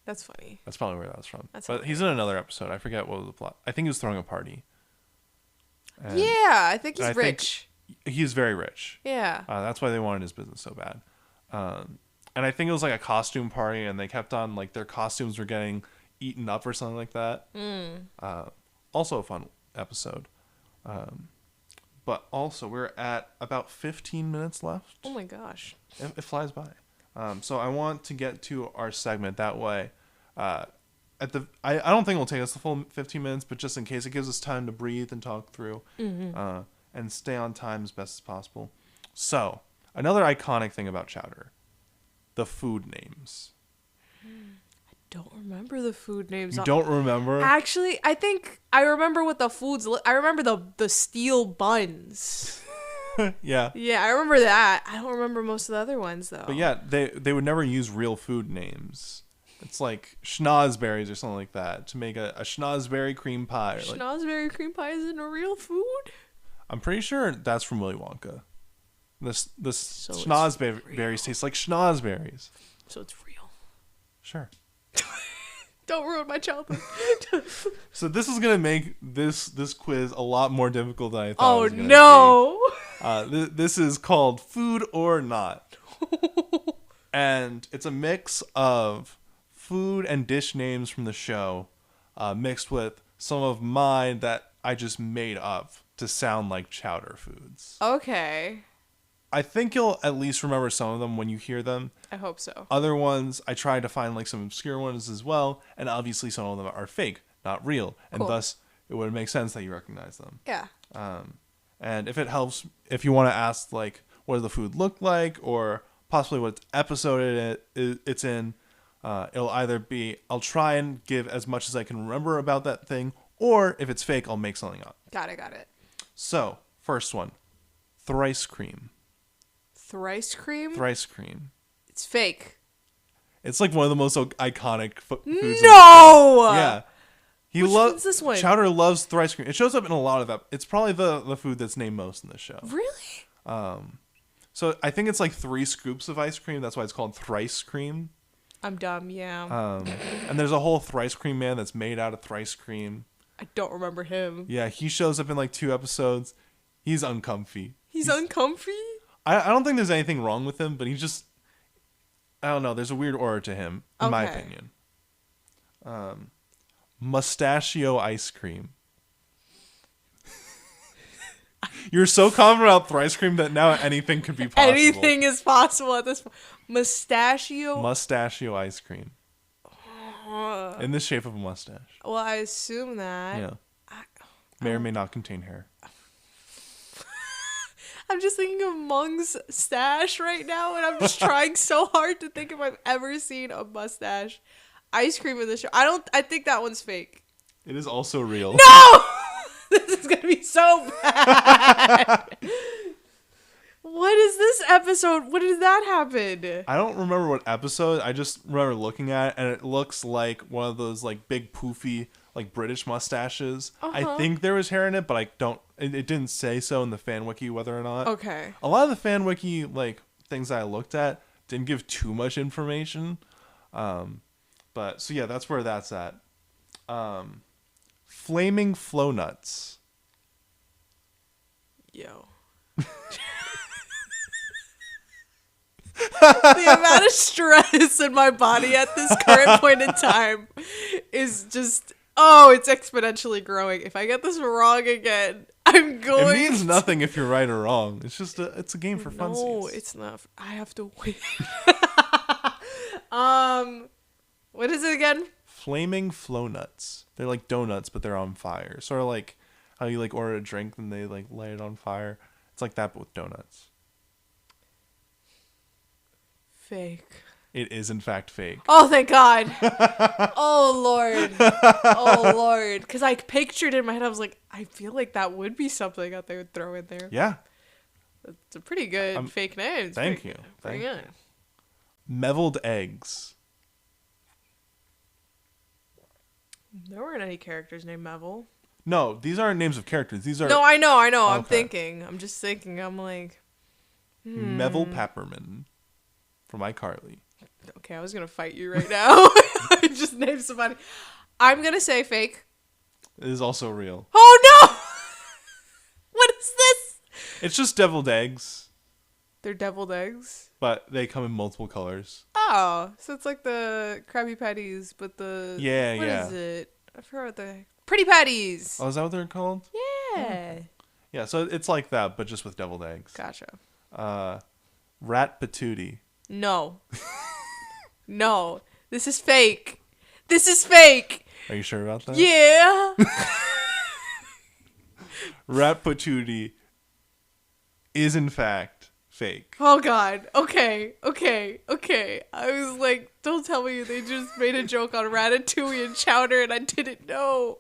That's funny. That's probably where that was from. That's but he's in another episode. I forget what was the plot. I think he was throwing a party. And Yeah, I think he's rich. He's very rich. Yeah. That's why they wanted his business so bad. And I think it was like a costume party, and they kept on, like, their costumes were getting eaten up or something like that. Also a fun episode. But also, we're at about 15 minutes left. Oh my gosh. It flies by. So I want to get to our segment that way. I don't think it'll take us the full 15 minutes, but just in case, it gives us time to breathe and talk through, and stay on time as best as possible. So, another iconic thing about Chowder, the food names. Don't remember the food names. You don't remember? Actually, I think I remember what the foods I remember the steel buns. Yeah. Yeah, I remember that. I don't remember most of the other ones though. But yeah, they would never use real food names. It's like schnozberries or something like that to make a schnozberry cream pie. Schnozberry cream pie isn't a real food? I'm pretty sure that's from Willy Wonka. The schnozberries taste like schnozberries. So it's real. Sure. Don't ruin my childhood. So this is gonna make this quiz a lot more difficult than I thought. Oh it was gonna no! be. This is called Food or Not, and it's a mix of food and dish names from the show, mixed with some of mine that I just made up to sound like Chowder foods. Okay. I think you'll at least remember some of them when you hear them. I hope so. Other ones, I tried to find like some obscure ones as well, and obviously some of them are fake, not real, and thus it would make sense that you recognize them. Yeah. And if it helps, if you want to ask like what does the food look like, or possibly what episode it's in, it'll either be I'll try and give as much as I can remember about that thing, or if it's fake, I'll make something up. Got it. So first one, thrice cream. Thrice cream? Thrice cream. It's fake. It's like one of the most iconic foods. No! Yeah. Which one's this one? Chowder loves thrice cream. It shows up in a lot of It's probably the food that's named most in the show. Really? So I think it's like 3 scoops of ice cream. That's why it's called thrice cream. I'm dumb, yeah. And there's a whole thrice cream man that's made out of thrice cream. I don't remember him. Yeah, he shows up in like 2 episodes. He's uncomfy. He's uncomfy? I don't think there's anything wrong with him, but he just... I don't know. There's a weird aura to him, in my opinion. Mustachio ice cream. You're so confident about thrice cream that now anything could be possible. Anything is possible at this point. Mustachio ice cream. In the shape of a mustache. Well, I assume that. Yeah. May or may not contain hair. I'm just thinking of Mung's stash right now, and I'm just trying so hard to think if I've ever seen a mustache ice cream in the show. I think that one's fake. It is also real. No! This is gonna be so bad. What is this episode? What did that happen? I don't remember what episode. I just remember looking at it, and it looks like one of those like big poofy like British mustaches. I think there was hair in it, but I don't. It didn't say so in the fan wiki whether or not. Okay. A lot of the fan wiki like things I looked at didn't give too much information. But so yeah, that's where that's at. Flaming flow nuts. Yo. The amount of stress in my body at this current point in time is just, it's exponentially growing. If I get this wrong again, I'm going. It means nothing if you're right or wrong. It's just it's a game for funsies. No, it's not. I have to win. What is it again? Flaming flow nuts. They're like donuts, but they're on fire. Sort of like how you like order a drink and they like light it on fire. It's like that, but with donuts. Fake. It is in fact fake. Oh, thank God. Oh, Lord. Oh, Lord. Because I pictured it in my head. I was like, I feel like that would be something that they would throw in there. Yeah. It's a pretty good fake name. It's Thank pretty you. good. Pretty good. Meveled eggs. There weren't any characters named Mevel. No, these aren't names of characters. These are No, I know. I'm Okay. thinking. I'm just thinking. I'm like, Mevel Pepperman from iCarly. okay, I was going to fight you right now. I just named somebody. I'm going to say fake. It is also real. Oh, no. What is this? It's just deviled eggs, They're deviled eggs. but they come in multiple colors. Oh, so it's like the Krabby Patties, but the... Yeah, What yeah. is it? I forgot what the... Pretty Patties. Oh, is that what they're called? Yeah. Yeah, so it's like that, but just with deviled eggs. Gotcha. Rat patootie. No. No. This is fake. This is fake. Are you sure about that? Yeah. Rat patootie is in fact fake. Oh, God. Okay. I was like, don't tell me they just made a joke on Ratatouille and Chowder and I didn't know.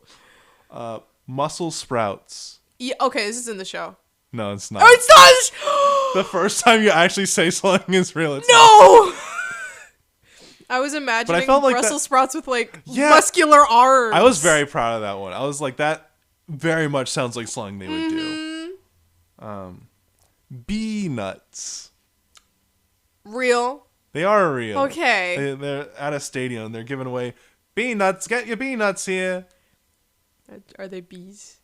Mussel sprouts. Yeah, okay, this is in the show. No, it's not. Oh, it's not! The first time you actually say something is real. It's not. No! I was imagining felt like Brussels that- sprouts with, like, Yeah. muscular arms. I was very proud of that one. I was like, that very much sounds like something they would do. Bee nuts. Real. They are real. Okay. They're at a stadium. They're giving away bee nuts. Get your bee nuts here. Are they bees?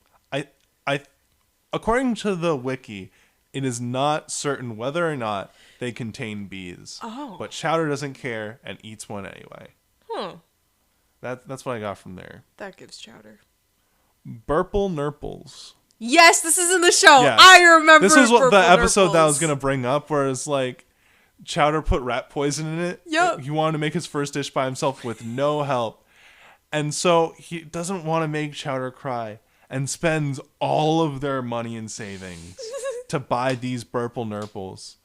According to the wiki, it is not certain whether or not they contain bees. Oh. But Chowder doesn't care and eats one anyway. Huh. That's what I got from there. That gives Chowder. Burple Nurples. Yes, this is in the show. Yes. I remember. This was what the Purple episode that I was Nurples. gonna bring up, where it's like Chowder put rat poison in it. Yep. He wanted to make his first dish by himself with no help, and so he doesn't want to make Chowder cry, and spends all of their money and savings to buy these Burple Nurples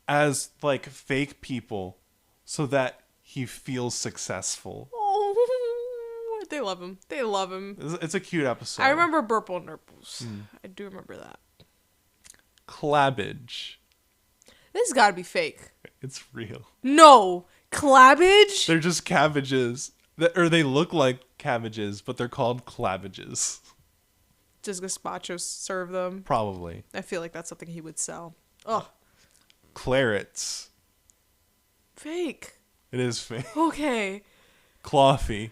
as like fake people, so that he feels successful. Oh, they love him. They love him. It's a cute episode. I remember Burple Nurples. I do remember that. Clabbage. This has got to be fake. It's real. No. Clabbage? They're just cabbages. Or they look like cabbages, but they're called clabbages. Does Gazpacho serve them? Probably. I feel like that's something he would sell. Oh, Clarets. fake. It is fake. Okay. Cloffy.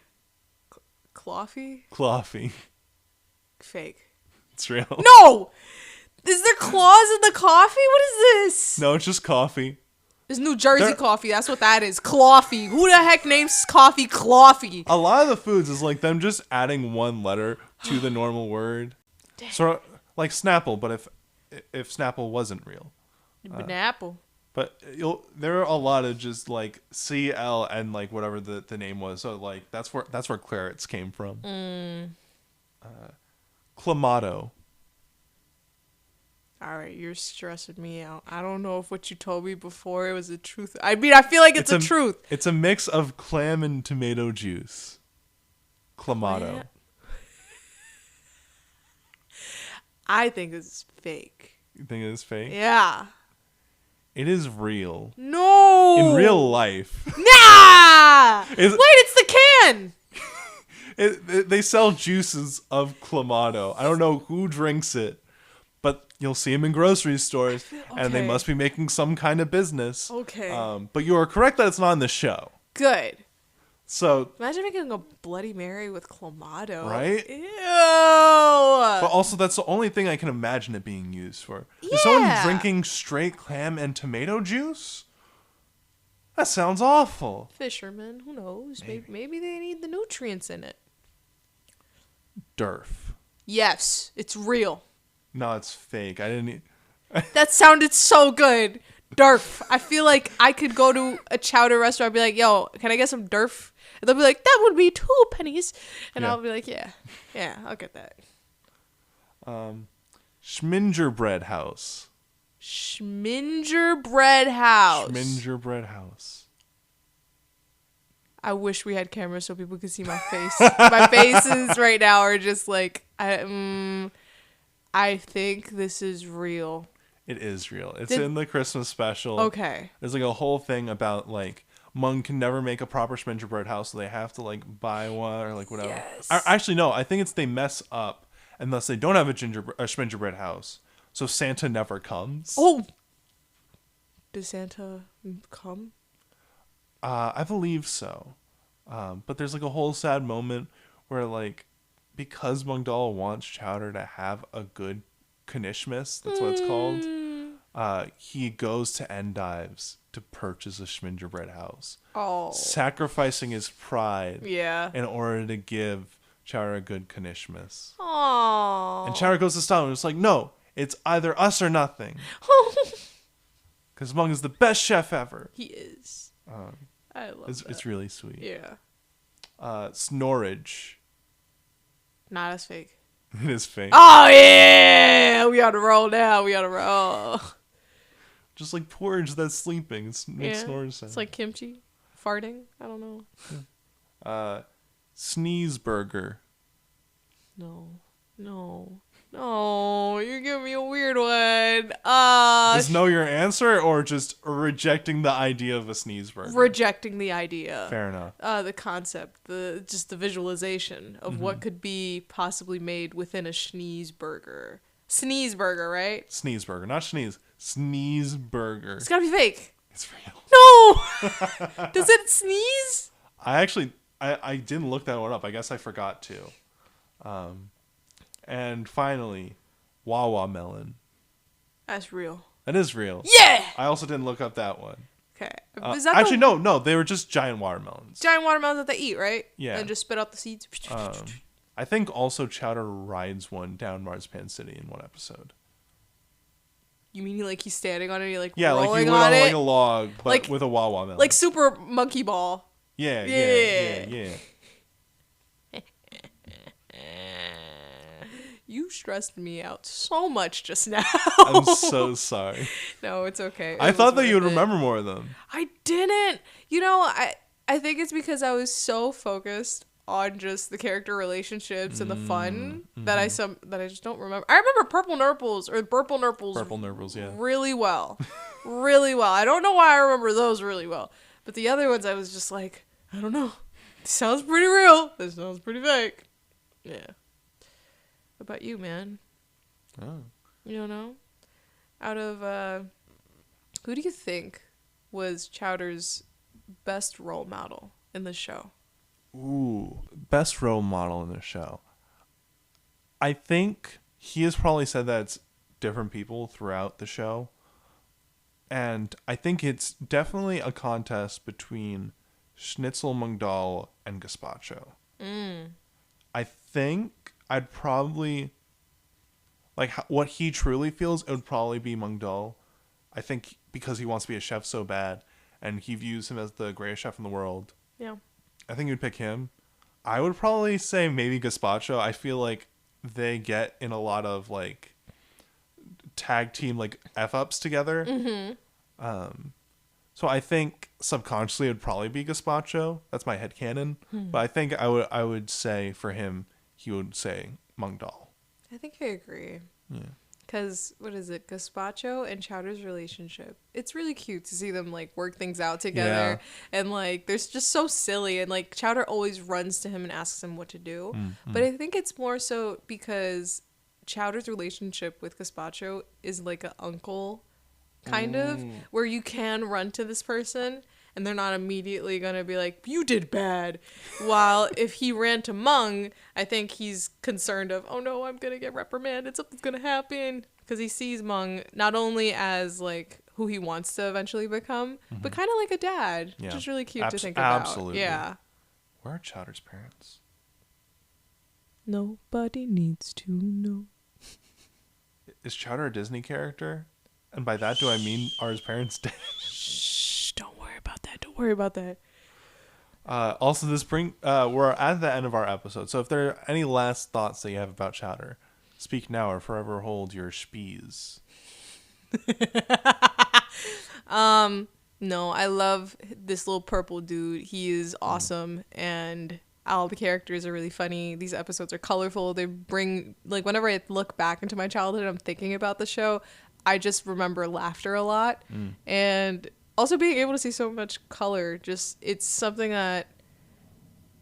Cloffy? Cloffy. Fake. It's real. No! Is there claws in the coffee? What is this? No, it's just coffee. It's New Jersey There- coffee. That's what that is. Cloffy. Who the heck names coffee Cloffy? A lot of the foods is like them just adding one letter to the normal word. Sort of like Snapple, but if Snapple wasn't real. Banapple. But there are a lot of just like CL and like whatever the name was. So like that's where Clarets came from. Clamato. All right, you're stressing me out. I don't know if what you told me before it was the truth. I mean, I feel like it's a truth. It's a mix of clam and tomato juice. Clamato. Clam? I think this is fake. You think it is fake? Yeah. It is real. No. In real life. Nah. Wait, Is- it's the can. They sell juices of Clamato. I don't know who drinks it, but you'll see them in grocery stores, and they Okay. must be making some kind of business. Okay. But you are correct that it's not in the show. Good. So, Imagine making a Bloody Mary with Clamato. Right? Ew. but also that's the only thing I can imagine it being used for. Is someone Yeah. drinking straight clam and tomato juice? That sounds awful. Fishermen, who knows? Maybe they need the nutrients in it. Durf. Yes, it's real. No, it's fake. I didn't. That sounded so good. Durf. I feel like I could go to a Chowder restaurant and be like, yo, can I get some Durf? And they'll be like, that would be 2 pennies. And Yeah. I'll be like, yeah, I'll get that. Schmingerbread House. Schmingerbread House. Schmingerbread House. I wish we had cameras so people could see my face. My faces right now are just like, I think this is real. It is real. It's in the Christmas special. Okay. There's like a whole thing about like Mung can never make a proper gingerbread house, so they have to like buy one or like whatever. Yes. Actually, no. I think it's they mess up and thus they don't have a gingerbread house, so Santa never comes. Oh. Does Santa come? I believe so. But there's like a whole sad moment where like because Mungdal wants Chowder to have a good Kanishmas, that's what it's called. He goes to Endives to purchase a Schmingerbread house. Oh. Sacrificing his pride Yeah. in order to give Chowder a good Kanishmas. Oh. And Chowder goes to stop him and it's like, no, it's either us or nothing. Because Mung is the best chef ever. He is. I love that. It's really sweet. Yeah. Snorridge. Not as fake. It is fake. Oh, yeah. We on a roll now. We on a roll. Just like porridge that's sleeping. It makes Snorridge sound. It's like kimchi. Farting. I don't know. Sneeze Burger. No. You give me a weird one. Is no your answer or just rejecting the idea of a sneeze burger? Rejecting the idea. Fair enough. The concept, the visualization of what could be possibly made within a sneeze burger. Sneeze burger, right? Sneeze Burger, not sneeze. Sneeze Burger. It's gotta be fake. It's real. No! Does it sneeze? I didn't look that one up. I guess I forgot to. And finally, Wawa Melon. That's real. That is real. Yeah! I also didn't look up that one. Okay. Is that Actually, no. They were just giant watermelons. giant watermelons that they eat, right? Yeah. And just spit out the seeds? I think also Chowder rides one down Marzipan City in one episode. You mean like he's standing on it and like Yeah, like rolling he went on it? like a log, but Like- with a Wawa melon. Like Super Monkey Ball. Yeah. You stressed me out so much just now. I'm so sorry. No, it's okay. I It thought was that you would worth it. remember more of them. I didn't. You know, I think it's because I was so focused on just the character relationships and the fun that I just don't remember. I remember Purple Nurples Yeah. really well. Really well. I don't know why I remember those really well. But the other ones I was just like, I don't know. This sounds pretty real. This sounds pretty fake. Yeah. What about you, man? Oh. You don't know? Out of, who do you think was Chowder's best role model in the show? Ooh, best role model in the show. I think he has probably said that it's different people throughout the show. And I think it's definitely a contest between Schnitzel Mungdal and Gazpacho. I think I'd probably like what he truly feels. It would probably be Mungdal. I think because he wants to be a chef so bad, and he views him as the greatest chef in the world. Yeah. I think you'd pick him. I would probably say maybe Gazpacho. I feel like they get in a lot of like tag team like F ups together. So I think subconsciously it would probably be Gazpacho. That's my headcanon. But I think I would say for him, he would say Mungdal. I think I agree. Yeah. Because, what is it? Gazpacho and Chowder's relationship. It's really cute to see them, like, work things out together. Yeah. And, like, they're just so silly. And, like, Chowder always runs to him and asks him what to do. But I think it's more so because Chowder's relationship with Gazpacho is like an uncle, kind of, where you can run to this person and they're not immediately going to be like, you did bad. While if he ran to Mung, I think he's concerned of, oh no, I'm going to get reprimanded. Something's going to happen. Because he sees Mung not only as like who he wants to eventually become, but kind of like a dad. Yeah. Which is really cute to think about. Absolutely. Yeah. Where are Chowder's parents? Nobody needs to know. Is Chowder a Disney character? And by that, do I mean are his parents dead? Shh, don't worry about that. Don't worry about that. Also, we're at the end of our episode. So if there are any last thoughts that you have about Chowder, speak now or forever hold your spies. No, I love this little purple dude. He is awesome, and all the characters are really funny. These episodes are colorful. They bring, like, whenever I look back into my childhood, I'm thinking about the show, I just remember laughter a lot. And also being able to see so much color, just, it's something that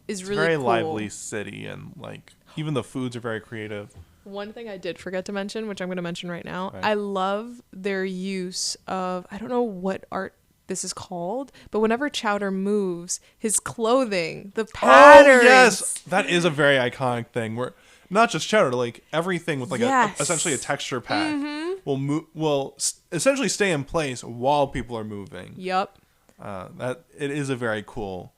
is really very cool. lively city, and like even the foods are very creative. One thing I did forget to mention, which I'm going to mention right now, Right. I love their use of, I don't know what art this is called, but whenever Chowder moves, his clothing, the patterns. Oh yes, that is a very iconic thing. Where not just Chowder, like everything with like essentially a texture pack will essentially stay in place while people are moving. Yep. That it is a very cool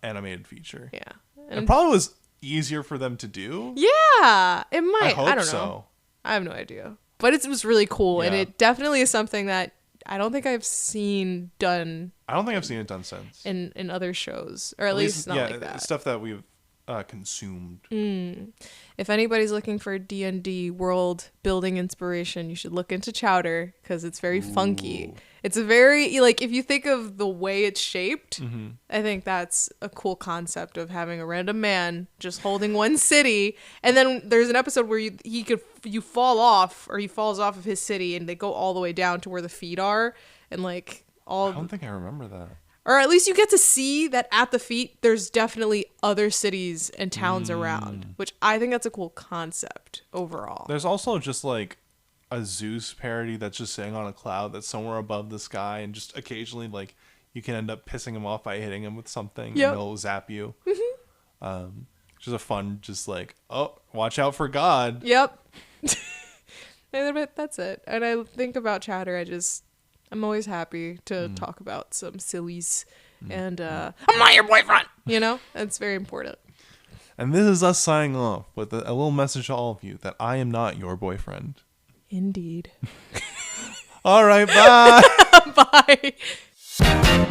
animated feature. Yeah. It probably was easier for them to do. Yeah, it might. I hope don't know. so. I have no idea. But it was really cool, and Yeah. it definitely is something that I don't think I've seen done I don't think I've seen it done since. in other shows, or at least not like that. Stuff that we've consumed. If anybody's looking for D&D world building inspiration, you should look into Chowder because it's very funky. It's a very, like, if you think of the way it's shaped, I think that's a cool concept of having a random man just holding one city. And then there's an episode where you fall off, or he falls off of his city, and they go all the way down to where the feet are, and like I don't think I remember that. or at least you get to see that at the feet there's definitely other cities and towns around, which I think that's a cool concept overall. There's also just like a Zeus parody that's just sitting on a cloud that's somewhere above the sky, and just occasionally like you can end up pissing him off by hitting him with something, Yep. and he'll zap you. Just a fun, just like, oh, watch out for God. Yep. But that's it. And I think about Chowder, I'm always happy to talk about some sillies. And I'm not your boyfriend. That's very important. And this is us signing off with a little message to all of you that I am not your boyfriend. Indeed. All right, bye. Bye.